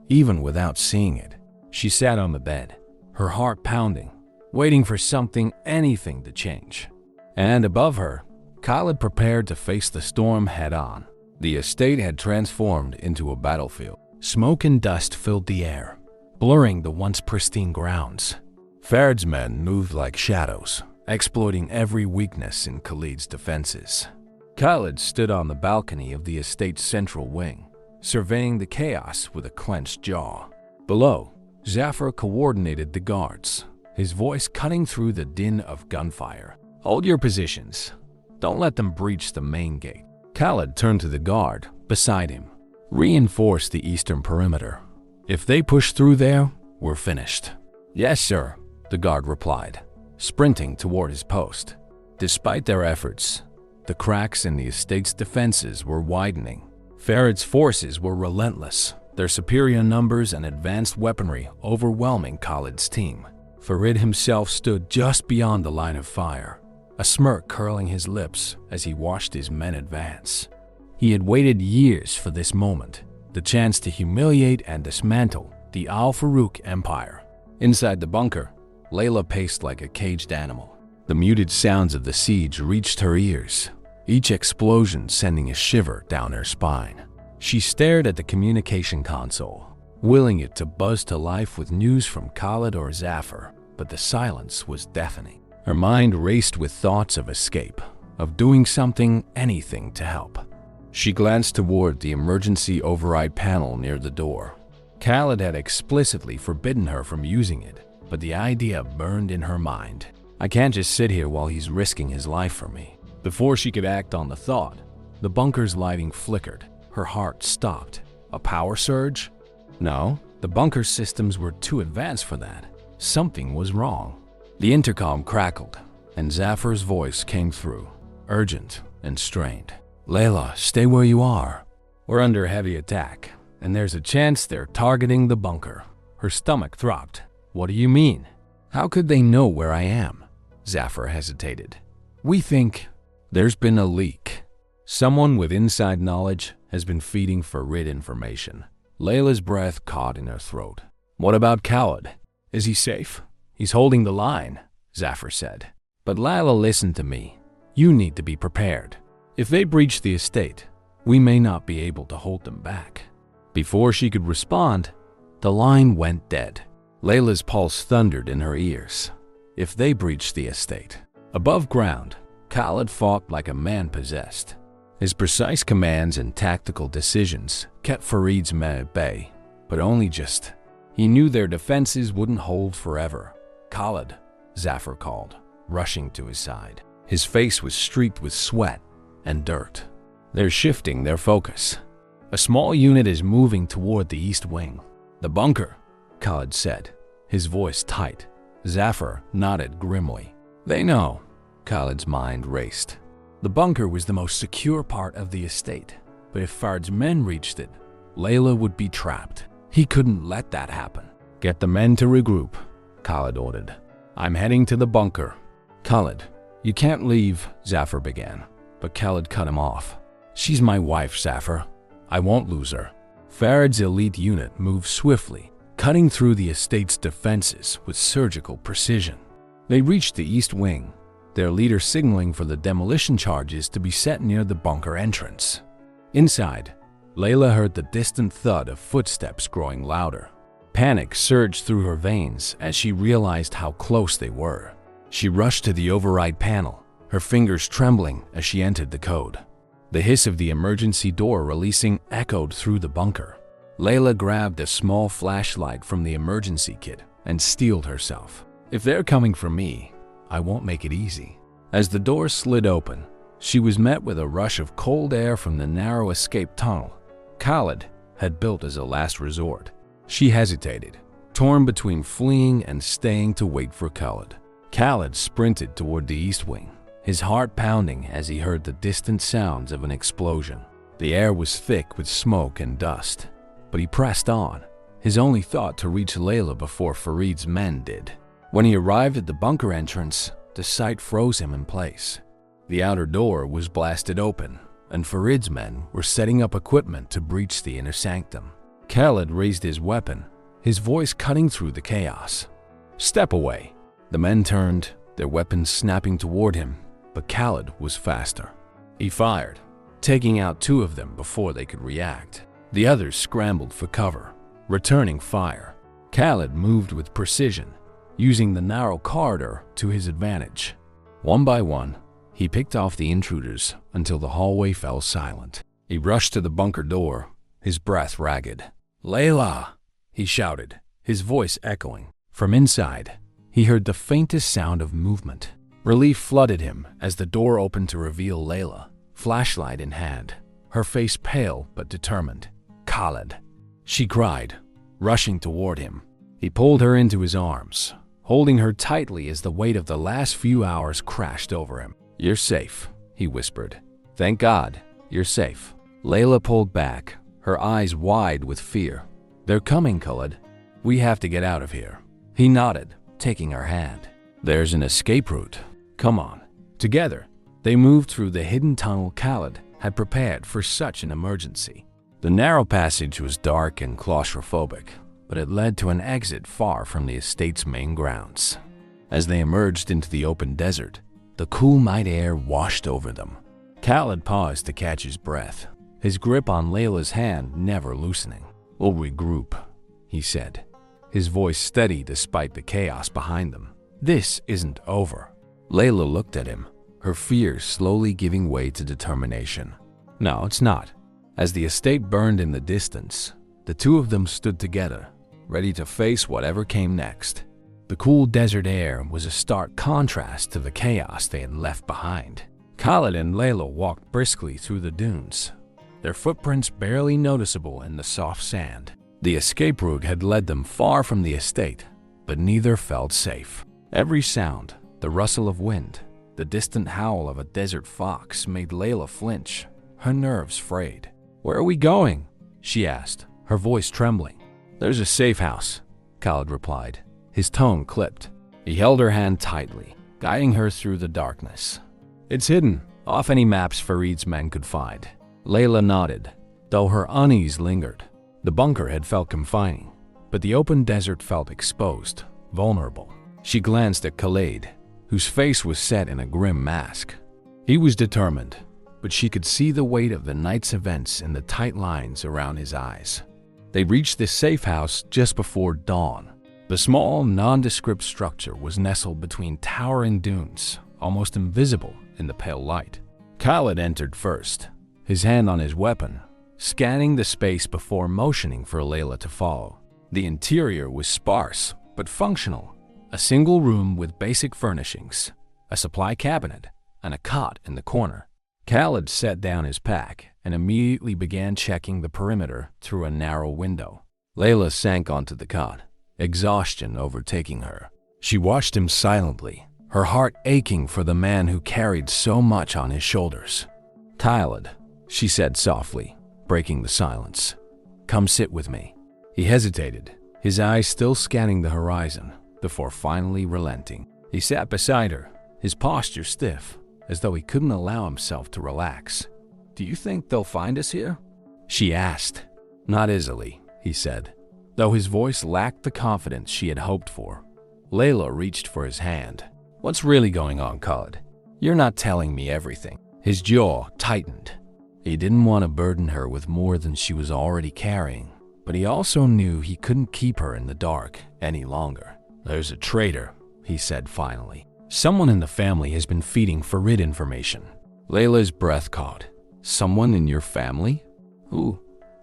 [SPEAKER 1] even without seeing it. She sat on the bed, her heart pounding, waiting for something, anything to change. And above her, Khalid prepared to face the storm head-on. The estate had transformed into a battlefield. Smoke and dust filled the air, blurring the once pristine grounds. Farid's men moved like shadows, exploiting every weakness in Khalid's defenses. Khalid stood on the balcony of the estate's central wing, surveying the chaos with a clenched jaw. Below, Zafar coordinated the guards, his voice cutting through the din of gunfire. "Hold your positions. Don't let them breach the main gate." Khalid turned to the guard beside him. "Reinforce the eastern perimeter. If they push through there, we're finished." "Yes, sir," the guard replied, sprinting toward his post. Despite their efforts, the cracks in the estate's defenses were widening. Farid's forces were relentless, their superior numbers and advanced weaponry overwhelming Khalid's team. Farid himself stood just beyond the line of fire, a smirk curling his lips as he watched his men advance. He had waited years for this moment, the chance to humiliate and dismantle the Al Farouk Empire. Inside the bunker, Layla paced like a caged animal. The muted sounds of the siege reached her ears, each explosion sending a shiver down her spine. She stared at the communication console, willing it to buzz to life with news from Khalid or Zafar, but the silence was deafening. Her mind raced with thoughts of escape, of doing something, anything to help. She glanced toward the emergency override panel near the door. Khalid had explicitly forbidden her from using it, but the idea burned in her mind. I can't just sit here while he's risking his life for me. Before she could act on the thought, the bunker's lighting flickered. Her heart stopped. A power surge? No, the bunker systems were too advanced for that. Something was wrong. The intercom crackled, and Zafar's voice came through, urgent and strained. Layla, stay where you are. We're under heavy attack, and there's a chance they're targeting the bunker. Her stomach throbbed. What do you mean? How could they know where I am? Zafar hesitated. We think there's been a leak. Someone with inside knowledge has been feeding Farid information. Layla's breath caught in her throat. What about Khalid? Is he safe? He's holding the line, Zafar said. But Layla, listen to me. You need to be prepared. If they breach the estate, we may not be able to hold them back. Before she could respond, the line went dead. Layla's pulse thundered in her ears. If they breached the estate. Above ground, Khalid fought like a man possessed. His precise commands and tactical decisions kept Farid's men at bay, but only just. He knew their defenses wouldn't hold forever. Khalid, Zafar called, rushing to his side. His face was streaked with sweat and dirt. They're shifting their focus. A small unit is moving toward the east wing. The bunker, Khalid said, his voice tight. Zafar nodded grimly. They know. Khalid's mind raced. The bunker was the most secure part of the estate, but if Farid's men reached it, Layla would be trapped. He couldn't let that happen. Get the men to regroup, Khalid ordered. I'm heading to the bunker. Khalid, you can't leave, Zafar began, but Khalid cut him off. She's my wife, Zafar. I won't lose her. Farid's elite unit moved swiftly, cutting through the estate's defenses with surgical precision. They reached the east wing, their leader signaling for the demolition charges to be set near the bunker entrance. Inside, Layla heard the distant thud of footsteps growing louder. Panic surged through her veins as she realized how close they were. She rushed to the override panel, her fingers trembling as she entered the code. The hiss of the emergency door releasing echoed through the bunker. Layla grabbed a small flashlight from the emergency kit and steeled herself. If they're coming for me, I won't make it easy. As the door slid open, she was met with a rush of cold air from the narrow escape tunnel Khalid had built as a last resort. She hesitated, torn between fleeing and staying to wait for Khalid. Khalid sprinted toward the east wing, his heart pounding as he heard the distant sounds of an explosion. The air was thick with smoke and dust, but he pressed on, his only thought to reach Layla before Farid's men did. When he arrived at the bunker entrance, the sight froze him in place. The outer door was blasted open, and Farid's men were setting up equipment to breach the inner sanctum. Khalid raised his weapon, his voice cutting through the chaos. Step away. The men turned, their weapons snapping toward him, but Khalid was faster. He fired, taking out two of them before they could react. The others scrambled for cover, returning fire. Khalid moved with precision, using the narrow corridor to his advantage. One by one, he picked off the intruders until the hallway fell silent. He rushed to the bunker door, his breath ragged. Layla, he shouted, his voice echoing. From inside, he heard the faintest sound of movement. Relief flooded him as the door opened to reveal Layla, flashlight in hand, her face pale but determined. Khalid, she cried, rushing toward him. He pulled her into his arms, holding her tightly as the weight of the last few hours crashed over him. You're safe, he whispered. Thank God, you're safe. Layla pulled back, her eyes wide with fear. "They're coming, Khalid. We have to get out of here." He nodded, taking her hand. "There's an escape route. Come on." Together, they moved through the hidden tunnel Khalid had prepared for such an emergency. The narrow passage was dark and claustrophobic, but it led to an exit far from the estate's main grounds. As they emerged into the open desert, the cool night air washed over them. Khalid paused to catch his breath, his grip on Layla's hand never loosening. "We'll regroup," he said, his voice steady despite the chaos behind them. "This isn't over." Layla looked at him, her fears slowly giving way to determination. "No, it's not." As the estate burned in the distance, the two of them stood together, ready to face whatever came next. The cool desert air was a stark contrast to the chaos they had left behind. Khalid and Layla walked briskly through the dunes, their footprints barely noticeable in the soft sand. The escape route had led them far from the estate, but neither felt safe. Every sound, the rustle of wind, the distant howl of a desert fox made Layla flinch, her nerves frayed. "Where are we going?" she asked, her voice trembling. "There's a safe house," Khalid replied, his tone clipped. He held her hand tightly, guiding her through the darkness. "It's hidden, off any maps Farid's men could find." Layla nodded, though her unease lingered. The bunker had felt confining, but the open desert felt exposed, vulnerable. She glanced at Khalid, whose face was set in a grim mask. He was determined, but she could see the weight of the night's events in the tight lines around his eyes. They reached the safe house just before dawn. The small, nondescript structure was nestled between towering dunes, almost invisible in the pale light. Khalid entered first, his hand on his weapon, scanning the space before motioning for Layla to follow. The interior was sparse but functional, a single room with basic furnishings, a supply cabinet, and a cot in the corner. Khalid set down his pack and immediately began checking the perimeter through a narrow window. Layla sank onto the cot, exhaustion overtaking her. She watched him silently, her heart aching for the man who carried so much on his shoulders. "Khalid," she said softly, breaking the silence. "Come sit with me." He hesitated, his eyes still scanning the horizon, before finally relenting. He sat beside her, his posture stiff, as though he couldn't allow himself to relax. "Do you think they'll find us here?" she asked. "Not easily," he said, though his voice lacked the confidence she had hoped for. Layla reached for his hand. "What's really going on, Khalid? You're not telling me everything." His jaw tightened. He didn't want to burden her with more than she was already carrying, but he also knew he couldn't keep her in the dark any longer. "There's a traitor," he said finally. "Someone in the family has been feeding Farid information." Layla's breath caught. "Someone in your family?" "Who?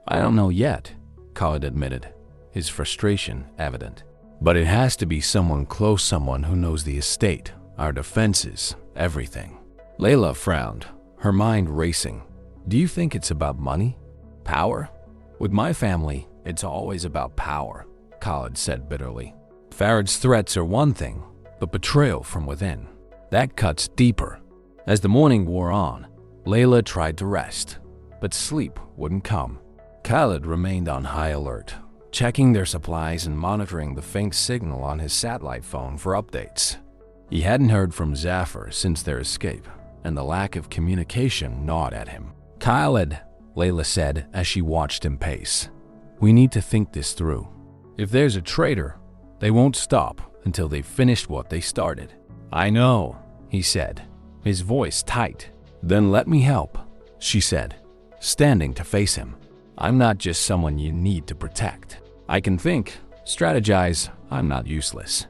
[SPEAKER 1] I don't know yet," Khalid admitted, his frustration evident. "But it has to be someone close, someone who knows the estate, our defenses, everything." Layla frowned, her mind racing. "Do you think it's about money? Power?" "With my family, it's always about power," Khalid said bitterly. "Farid's threats are one thing, but betrayal from within, that cuts deeper." As the morning wore on, Layla tried to rest, but sleep wouldn't come. Khalid remained on high alert, checking their supplies and monitoring the faint signal on his satellite phone for updates. He hadn't heard from Zafar since their escape, and the lack of communication gnawed at him. "Khalid," Layla said as she watched him pace, "we need to think this through. If there's a traitor, they won't stop until they've finished what they started." "I know," he said, his voice tight. "Then let me help," she said, standing to face him. "I'm not just someone you need to protect. I can think, strategize, I'm not useless."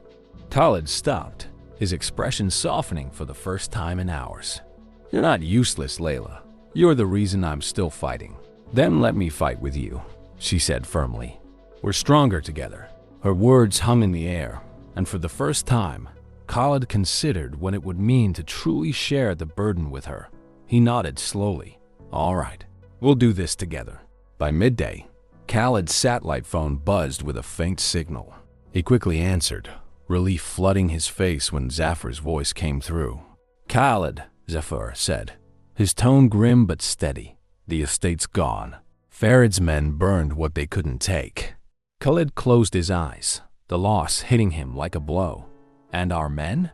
[SPEAKER 1] Khalid stopped, his expression softening for the first time in hours. "You're not useless, Layla. You're the reason I'm still fighting." "Then let me fight with you," she said firmly. "We're stronger together." Her words hung in the air, and for the first time, Khalid considered what it would mean to truly share the burden with her. He nodded slowly. "All right, we'll do this together." By midday, Khalid's satellite phone buzzed with a faint signal. He quickly answered, relief flooding his face when Zafar's voice came through. "Khalid," Zafar said, his tone grim but steady. The estate's gone. Farid's men burned what they couldn't take. Khalid closed his eyes, the loss hitting him like a blow. And our men?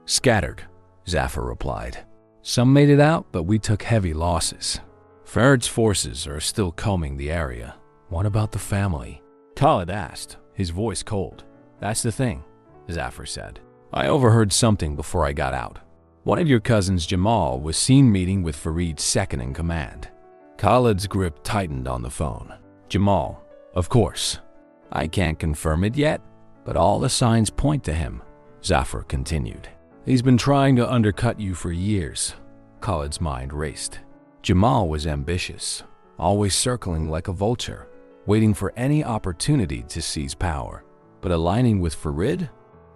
[SPEAKER 1] Scattered, Zafar replied. Some made it out, but we took heavy losses. Farid's forces are still combing the area. What about the family? Khalid asked, his voice cold. That's the thing, Zafar said. I overheard something before I got out. One of your cousins, Jamal, was seen meeting with Farid's second in command. Khalid's grip tightened on the phone. Jamal, of course. I can't confirm it yet, but all the signs point to him, Zafar continued. He's been trying to undercut you for years. Khalid's mind raced. Jamal was ambitious, always circling like a vulture, waiting for any opportunity to seize power. But aligning with Farid?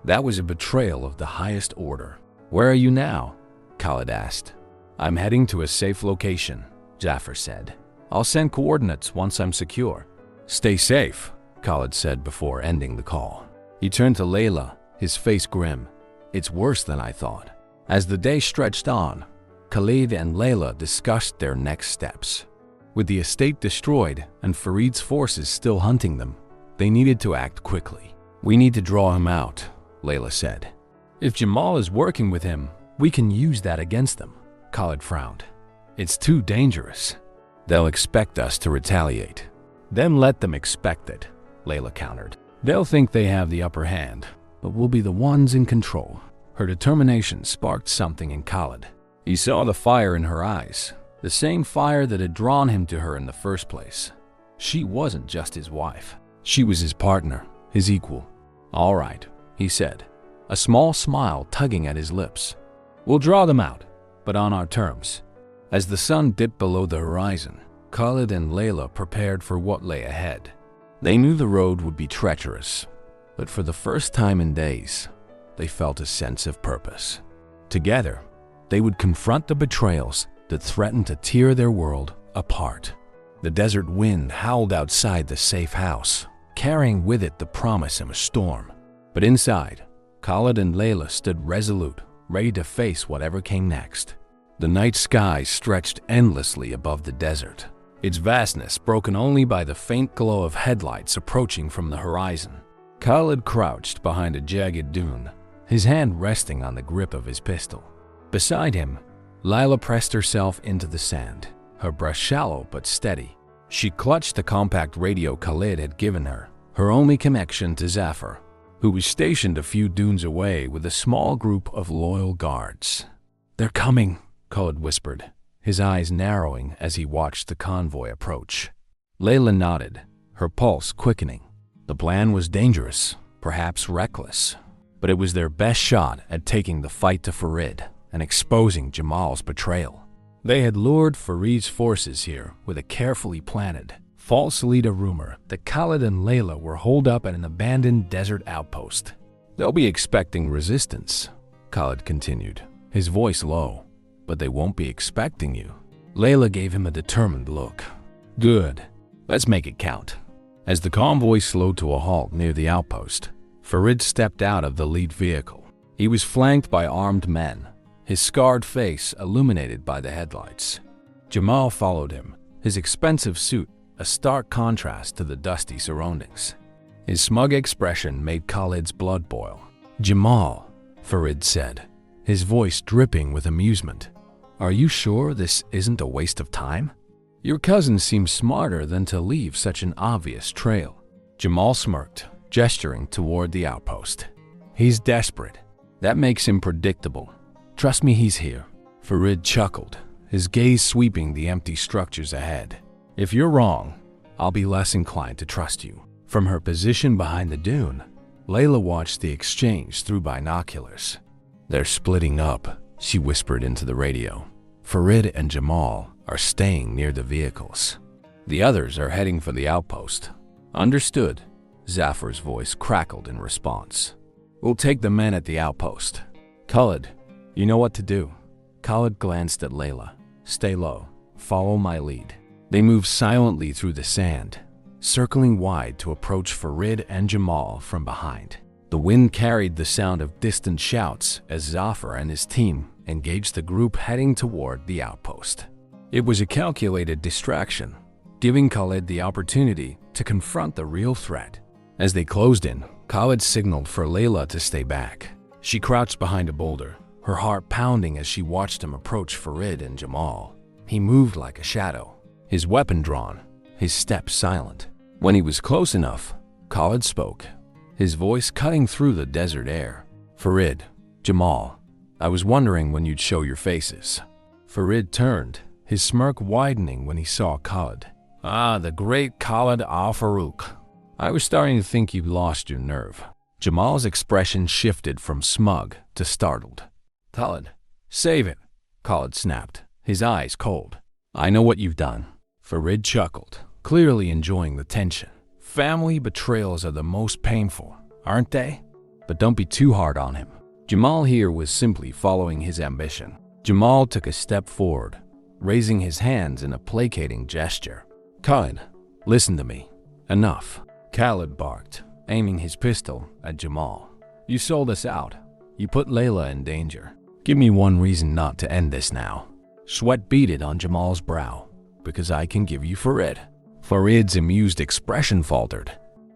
[SPEAKER 1] That was a betrayal of the highest order. Where are you now? Khalid asked. I'm heading to a safe location, Zafar said. I'll send coordinates once I'm secure. Stay safe, Khalid said before ending the call. He turned to Layla, his face grim. It's worse than I thought. As the day stretched on, Khalid and Layla discussed their next steps. With the estate destroyed and Farid's forces still hunting them, they needed to act quickly. We need to draw him out, Layla said. If Jamal is working with him, we can use that against them, Khalid frowned. It's too dangerous. They'll expect us to retaliate. Then let them expect it, Layla countered. They'll think they have the upper hand, but we'll be the ones in control. Her determination sparked something in Khalid. He saw the fire in her eyes, the same fire that had drawn him to her in the first place. She wasn't just his wife. She was his partner, his equal. All right, he said, a small smile tugging at his lips. We'll draw them out, but on our terms. As the sun dipped below the horizon, Khalid and Layla prepared for what lay ahead. They knew the road would be treacherous, but for the first time in days, they felt a sense of purpose. Together, they would confront the betrayals that threatened to tear their world apart. The desert wind howled outside the safe house, carrying with it the promise of a storm. But inside, Khalid and Layla stood resolute, ready to face whatever came next. The night sky stretched endlessly above the desert, its vastness broken only by the faint glow of headlights approaching from the horizon. Khalid crouched behind a jagged dune, his hand resting on the grip of his pistol. Beside him, Layla pressed herself into the sand, her breath shallow but steady. She clutched the compact radio Khalid had given her, her only connection to Zafar, who was stationed a few dunes away with a small group of loyal guards. They're coming, Khalid whispered, his eyes narrowing as he watched the convoy approach. Layla nodded, her pulse quickening. The plan was dangerous, perhaps reckless, but it was their best shot at taking the fight to Farid and exposing Jamal's betrayal. They had lured Farid's forces here with a carefully planted, false leader rumor that Khalid and Layla were holed up at an abandoned desert outpost. They'll be expecting resistance, Khalid continued, his voice low, but they won't be expecting you. Layla gave him a determined look. Good, let's make it count. As the convoy slowed to a halt near the outpost, Farid stepped out of the lead vehicle. He was flanked by armed men, his scarred face illuminated by the headlights. Jamal followed him, his expensive suit a stark contrast to the dusty surroundings. His smug expression made Khalid's blood boil. Jamal, Farid said, his voice dripping with amusement. Are you sure this isn't a waste of time? Your cousin seems smarter than to leave such an obvious trail. Jamal smirked, gesturing toward the outpost. He's desperate. That makes him predictable. Trust me, he's here. Farid chuckled, his gaze sweeping the empty structures ahead. If you're wrong, I'll be less inclined to trust you. From her position behind the dune, Layla watched the exchange through binoculars. They're splitting up, she whispered into the radio. Farid and Jamal are staying near the vehicles. The others are heading for the outpost. Understood, Zafar's voice crackled in response. We'll take the men at the outpost. Khalid, you know what to do. Khalid glanced at Layla. Stay low. Follow my lead. They moved silently through the sand, circling wide to approach Farid and Jamal from behind. The wind carried the sound of distant shouts as Zafar and his team engaged the group heading toward the outpost. It was a calculated distraction, giving Khalid the opportunity to confront the real threat. As they closed in, Khalid signaled for Layla to stay back. She crouched behind a boulder, her heart pounding as she watched him approach Farid and Jamal. He moved like a shadow, his weapon drawn, his step silent. When he was close enough, Khalid spoke, his voice cutting through the desert air. "Farid, Jamal, I was wondering when you'd show your faces." Farid turned, his smirk widening when he saw Khalid. "Ah, the great Khalid al-Farouk. I was starting to think you'd lost your nerve." Jamal's expression shifted from smug to startled. "Khalid, save it," Khalid snapped, his eyes cold. "I know what you've done." Farid chuckled, clearly enjoying the tension. "Family betrayals are the most painful, aren't they? But don't be too hard on him." Jamal here was simply following his ambition. Jamal took a step forward, raising his hands in a placating gesture. "Khalid, listen to me. Enough." Khalid barked, aiming his pistol at Jamal. "You sold us out. You put Layla in danger. Give me one reason not to end this now." Sweat beaded on Jamal's brow. "Because I can give you Farid." Farid's amused expression faltered.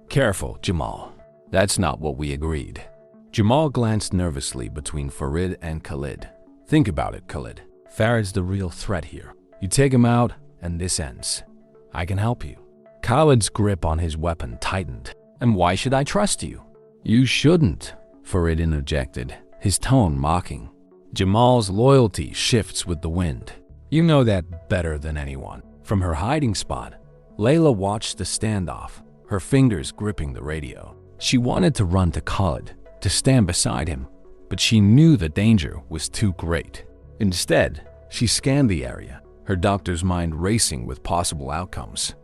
[SPEAKER 1] "Careful, Jamal. That's not what we agreed." Jamal glanced nervously between Farid and Khalid. "Think about it, Khalid. Farid's the real threat here. You take him out, and this ends. I can help you." Khalid's grip on his weapon tightened. "And why should I trust you?" "You shouldn't," Farid interjected, his tone mocking. "Jamal's loyalty shifts with the wind. You know that better than anyone." From her hiding spot, Layla watched the standoff, her fingers gripping the radio. She wanted to run to Khalid, to stand beside him, but she knew the danger was too great. Instead, she scanned the area, her doctor's mind racing with possible outcomes.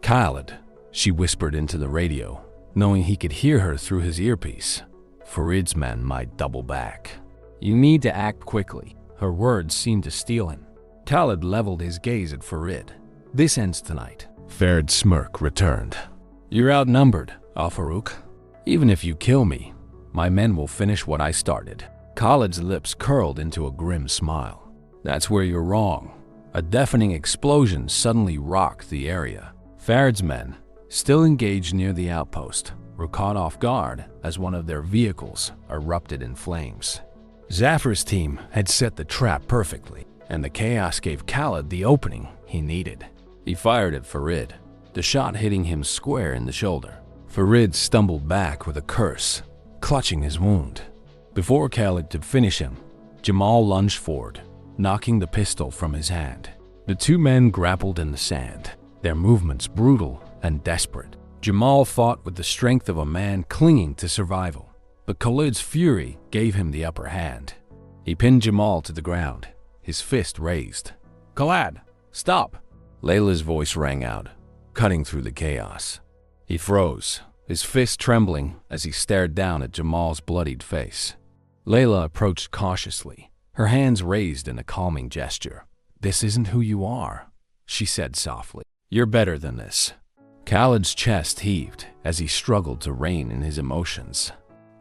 [SPEAKER 1] "Khalid," she whispered into the radio, knowing he could hear her through his earpiece. "Farid's men might double back. You need to act quickly." Her words seemed to steel him. Khalid leveled his gaze at Farid. "This ends tonight." Farid's smirk returned. "You're outnumbered, al-Farouk. Even if you kill me, my men will finish what I started." Khalid's lips curled into a grim smile. "That's where you're wrong." A deafening explosion suddenly rocked the area. Farid's men, still engaged near the outpost, were caught off guard as one of their vehicles erupted in flames. Zafar's team had set the trap perfectly, and the chaos gave Khalid the opening he needed. He fired at Farid, the shot hitting him square in the shoulder. Farid stumbled back with a curse, clutching his wound. Before Khalid could finish him, Jamal lunged forward, knocking the pistol from his hand. The two men grappled in the sand, their movements brutal and desperate. Jamal fought with the strength of a man clinging to survival, but Khalid's fury gave him the upper hand. He pinned Jamal to the ground, his fist raised. "Khalid, stop!" Layla's voice rang out, cutting through the chaos. He froze, his fist trembling as he stared down at Jamal's bloodied face. Layla approached cautiously, her hands raised in a calming gesture. "This isn't who you are," she said softly. "You're better than this." Khalid's chest heaved as he struggled to rein in his emotions.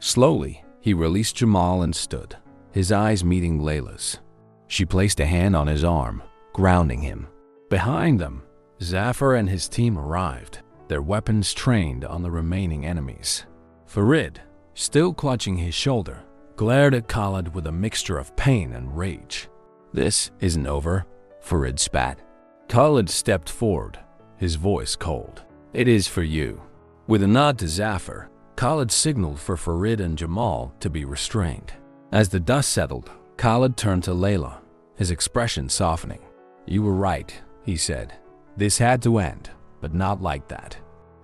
[SPEAKER 1] Slowly, he released Jamal and stood, his eyes meeting Layla's. She placed a hand on his arm, grounding him. Behind them, Zafar and his team arrived, their weapons trained on the remaining enemies. Farid, still clutching his shoulder, glared at Khalid with a mixture of pain and rage. "This isn't over," Farid spat. Khalid stepped forward, his voice cold. "It is for you." With a nod to Zafar, Khalid signaled for Farid and Jamal to be restrained. As the dust settled, Khalid turned to Layla, his expression softening. "You were right," he said. "This had to end, but not like that."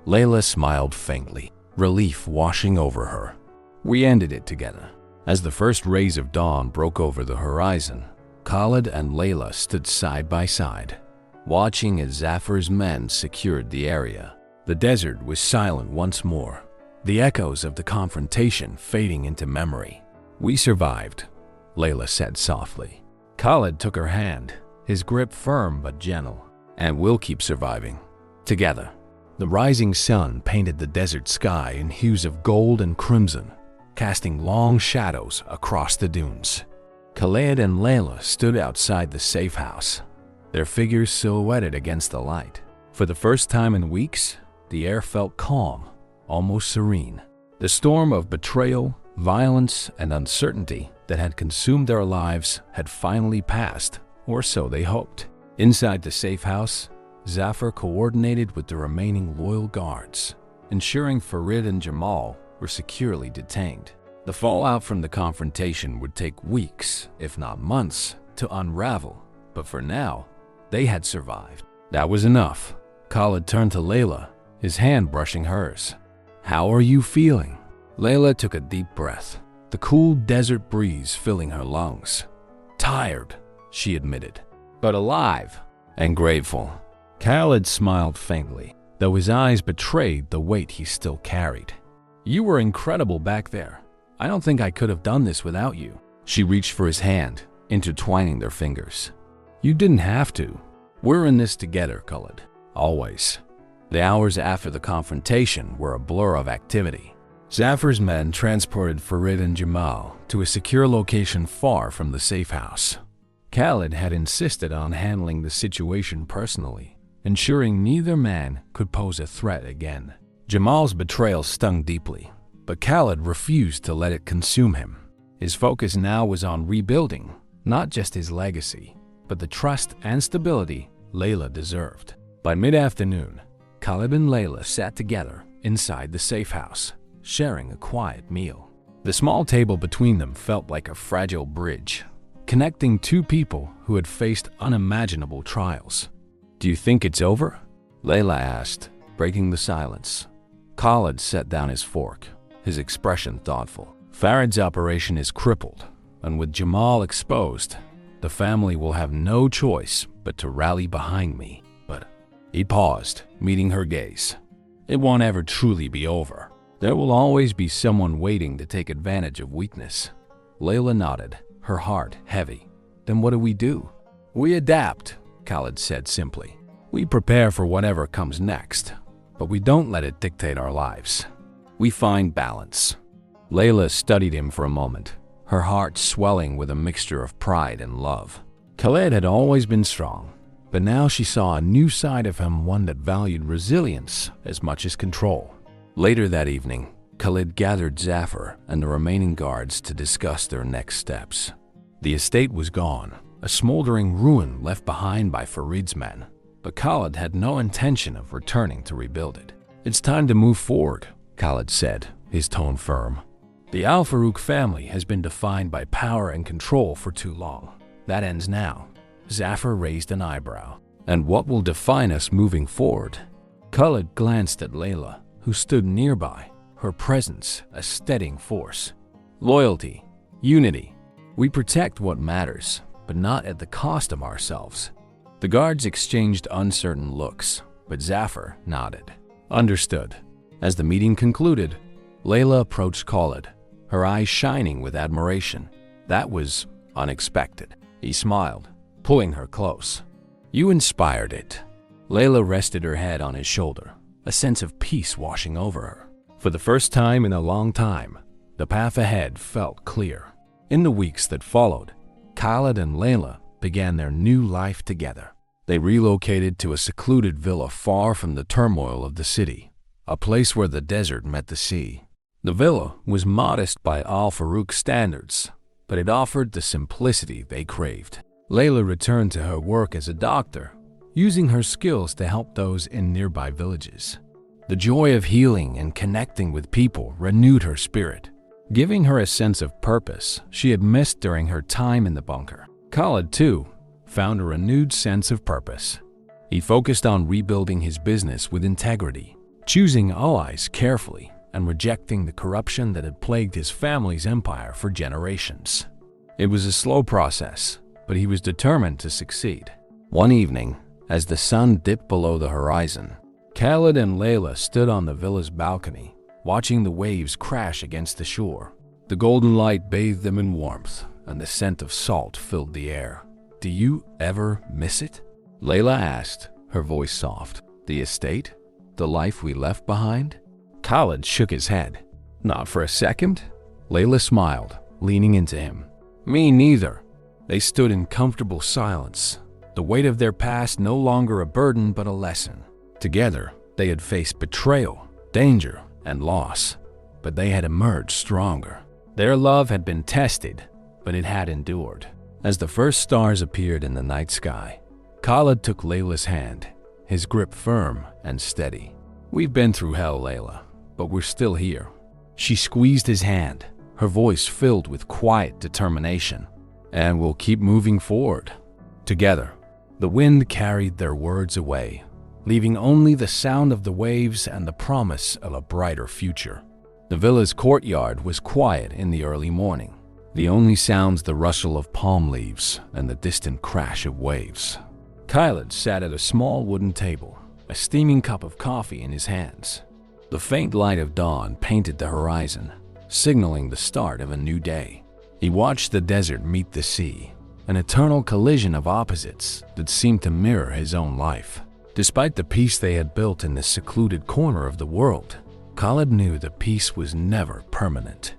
[SPEAKER 1] Layla smiled faintly, relief washing over her. "We ended it together." As the first rays of dawn broke over the horizon, Khalid and Layla stood side by side, watching as Zafar's men secured the area. The desert was silent once more, the echoes of the confrontation fading into memory. "We survived," Layla said softly. Khalid took her hand, his grip firm but gentle. "And we'll keep surviving, together." The rising sun painted the desert sky in hues of gold and crimson, casting long shadows across the dunes. Khalid and Layla stood outside the safe house, their figures silhouetted against the light. For the first time in weeks, the air felt calm, almost serene. The storm of betrayal, violence, and uncertainty that had consumed their lives had finally passed, or so they hoped. Inside the safe house, Zafar coordinated with the remaining loyal guards, ensuring Farid and Jamal were securely detained. The fallout from the confrontation would take weeks, if not months, to unravel, but for now, they had survived. That was enough. Khalid turned to Layla, his hand brushing hers. "How are you feeling?" Layla took a deep breath, the cool desert breeze filling her lungs. "Tired," she admitted, "but alive and grateful." Khalid smiled faintly, though his eyes betrayed the weight he still carried. "You were incredible back there. I don't think I could have done this without you." She reached for his hand, intertwining their fingers. "You didn't have to. We're in this together, Khalid. Always." The hours after the confrontation were a blur of activity. Zafar's men transported Farid and Jamal to a secure location far from the safe house. Khalid had insisted on handling the situation personally, ensuring neither man could pose a threat again. Jamal's betrayal stung deeply, but Khalid refused to let it consume him. His focus now was on rebuilding, not just his legacy, but the trust and stability Layla deserved. By mid-afternoon, Khalid and Layla sat together inside the safe house, sharing a quiet meal. The small table between them felt like a fragile bridge, connecting two people who had faced unimaginable trials. "Do you think it's over?" Layla asked, breaking the silence. Khalid set down his fork, his expression thoughtful. "Farid's operation is crippled, and with Jamal exposed, the family will have no choice but to rally behind me. But," he paused, meeting her gaze, "it won't ever truly be over. There will always be someone waiting to take advantage of weakness." Layla nodded, her heart heavy. "Then what do we do?" "We adapt," Khalid said simply. "We prepare for whatever comes next, but we don't let it dictate our lives. We find balance." Layla studied him for a moment, her heart swelling with a mixture of pride and love. Khalid had always been strong, but now she saw a new side of him, one that valued resilience as much as control. Later that evening, Khalid gathered Zafar and the remaining guards to discuss their next steps. The estate was gone, a smoldering ruin left behind by Farid's men, but Khalid had no intention of returning to rebuild it. "It's time to move forward," Khalid said, his tone firm. "The Al Farouk family has been defined by power and control for too long. That ends now." Zafar raised an eyebrow. "And what will define us moving forward?" Khalid glanced at Layla, who stood nearby, her presence a steadying force. "Loyalty, unity. We protect what matters, but not at the cost of ourselves." The guards exchanged uncertain looks, but Zafar nodded. "Understood." As the meeting concluded, Layla approached Khalid, her eyes shining with admiration. "That was unexpected." He smiled, pulling her close. "You inspired it." Layla rested her head on his shoulder, a sense of peace washing over her. For the first time in a long time, the path ahead felt clear. In the weeks that followed, Khalid and Layla began their new life together. They relocated to a secluded villa far from the turmoil of the city, a place where the desert met the sea. The villa was modest by Al Farouk standards, but it offered the simplicity they craved. Layla returned to her work as a doctor, using her skills to help those in nearby villages. The joy of healing and connecting with people renewed her spirit, giving her a sense of purpose she had missed during her time in the bunker. Khalid, too, found a renewed sense of purpose. He focused on rebuilding his business with integrity, choosing allies carefully and rejecting the corruption that had plagued his family's empire for generations. It was a slow process, but he was determined to succeed. One evening, as the sun dipped below the horizon, Khalid and Layla stood on the villa's balcony, watching the waves crash against the shore. The golden light bathed them in warmth, and the scent of salt filled the air. "Do you ever miss it?" Layla asked, her voice soft. "The estate? The life we left behind?" Khalid shook his head. "Not for a second." Layla smiled, leaning into him. "Me neither." They stood in comfortable silence, The weight of their past no longer a burden but a lesson. Together, they had faced betrayal, danger, and loss, but they had emerged stronger. Their love had been tested, but it had endured. As the first stars appeared in the night sky, Khalid took Layla's hand, his grip firm and steady. "We've been through hell, Layla, but we're still here." She squeezed his hand, her voice filled with quiet determination. "And we'll keep moving forward." Together, the wind carried their words away, leaving only the sound of the waves and the promise of a brighter future. The villa's courtyard was quiet in the early morning. The only sounds the rustle of palm leaves and the distant crash of waves. Khalid sat at a small wooden table, a steaming cup of coffee in his hands. The faint light of dawn painted the horizon, signaling the start of a new day. He watched the desert meet the sea, an eternal collision of opposites that seemed to mirror his own life. Despite the peace they had built in this secluded corner of the world, Khalid knew that peace was never permanent.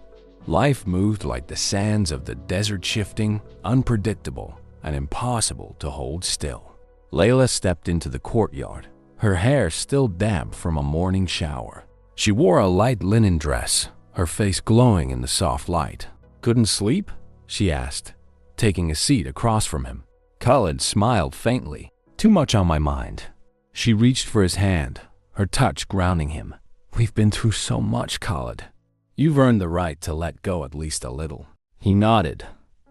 [SPEAKER 1] Life moved like the sands of the desert, shifting, unpredictable, and impossible to hold still. Layla stepped into the courtyard, her hair still damp from a morning shower. She wore a light linen dress, her face glowing in the soft light. "Couldn't sleep?" she asked, taking a seat across from him. Khalid smiled faintly. "Too much on my mind." She reached for his hand, her touch grounding him. "We've been through so much, Khalid. You've earned the right to let go at least a little." He nodded,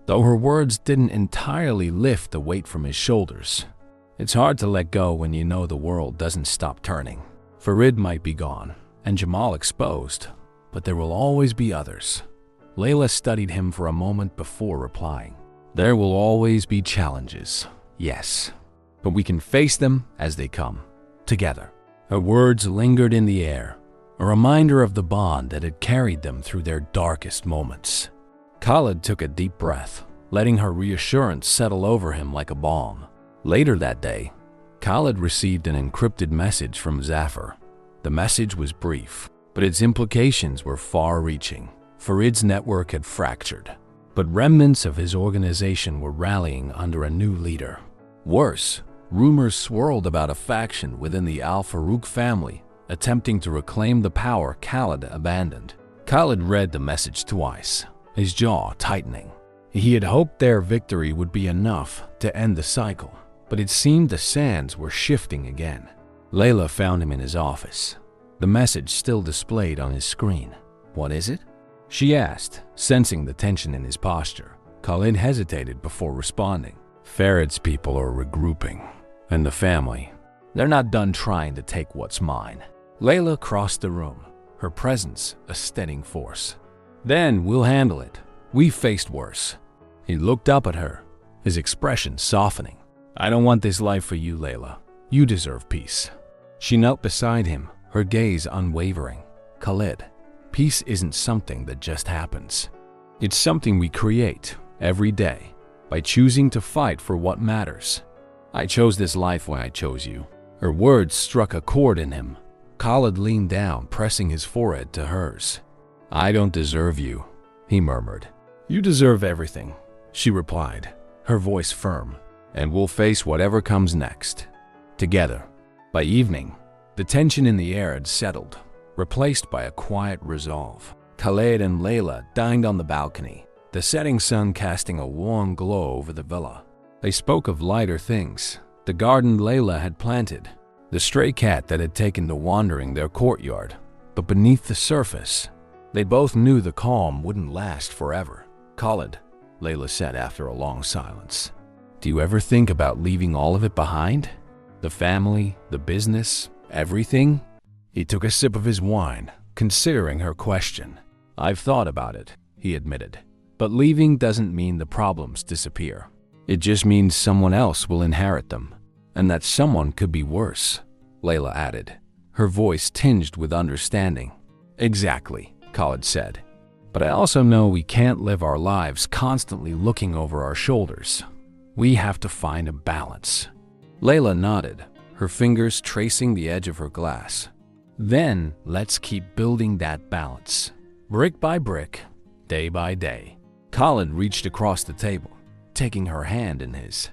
[SPEAKER 1] though her words didn't entirely lift the weight from his shoulders. It's hard to let go when you know the world doesn't stop turning. Farid might be gone, and Jamal exposed, but there will always be others. Layla studied him for a moment before replying. "There will always be challenges, yes, but we can face them as they come, together." Her words lingered in the air, a reminder of the bond that had carried them through their darkest moments. Khalid took a deep breath, letting her reassurance settle over him like a balm. Later that day, Khalid received an encrypted message from Zafar. The message was brief, but its implications were far-reaching. Farid's network had fractured, but remnants of his organization were rallying under a new leader. Worse, rumors swirled about a faction within the Al-Farouk family attempting to reclaim the power Khalid abandoned. Khalid read the message twice, his jaw tightening. He had hoped their victory would be enough to end the cycle, but it seemed the sands were shifting again. Layla found him in his office, the message still displayed on his screen. "What is it?" she asked, sensing the tension in his posture. Khalid hesitated before responding. "Farid's people are regrouping, and the family, they're not done trying to take what's mine." Layla crossed the room, her presence a steadying force. "Then we'll handle it. We've faced worse." He looked up at her, his expression softening. "I don't want this life for you, Layla. You deserve peace." She knelt beside him, her gaze unwavering. "Khalid, peace isn't something that just happens. It's something we create every day by choosing to fight for what matters. I chose this life when I chose you." Her words struck a chord in him. Khalid leaned down, pressing his forehead to hers. "I don't deserve you," he murmured. "You deserve everything," she replied, her voice firm. "And we'll face whatever comes next, together." By evening, the tension in the air had settled, replaced by a quiet resolve. Khalid and Layla dined on the balcony, the setting sun casting a warm glow over the villa. They spoke of lighter things, the garden Layla had planted, the stray cat that had taken to wandering their courtyard. But beneath the surface, they both knew the calm wouldn't last forever. "Khalid," Layla said after a long silence, "do you ever think about leaving all of it behind? The family, the business, everything?" He took a sip of his wine, considering her question. "I've thought about it," he admitted. "But leaving doesn't mean the problems disappear. It just means someone else will inherit them, and that someone could be worse," Layla added, her voice tinged with understanding. "Exactly," Khalid said. "But I also know we can't live our lives constantly looking over our shoulders. We have to find a balance." Layla nodded, her fingers tracing the edge of her glass. "Then let's keep building that balance, brick by brick, day by day." Khalid reached across the table, taking her hand in his.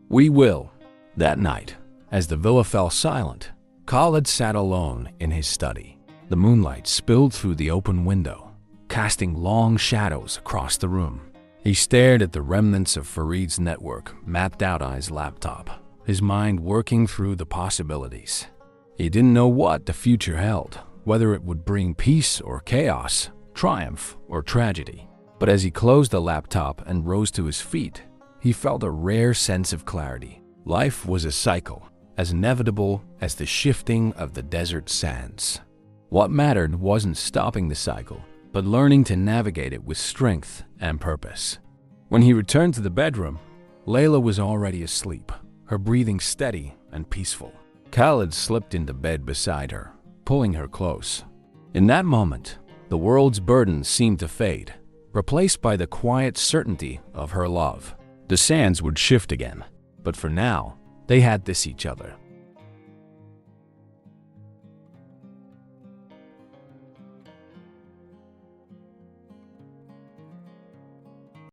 [SPEAKER 1] "We will," That night, as the villa fell silent, Khalid sat alone in his study. The moonlight spilled through the open window, casting long shadows across the room. He stared at the remnants of Farid's network mapped out on his laptop, his mind working through the possibilities. He didn't know what the future held, whether it would bring peace or chaos, triumph or tragedy. But as he closed the laptop and rose to his feet, he felt a rare sense of clarity. Life was a cycle, as inevitable as the shifting of the desert sands. What mattered wasn't stopping the cycle, but learning to navigate it with strength and purpose. When he returned to the bedroom, Layla was already asleep, her breathing steady and peaceful. Khalid slipped into bed beside her, pulling her close. In that moment, the world's burdens seemed to fade, replaced by the quiet certainty of her love. The sands would shift again, but for now, they had each other.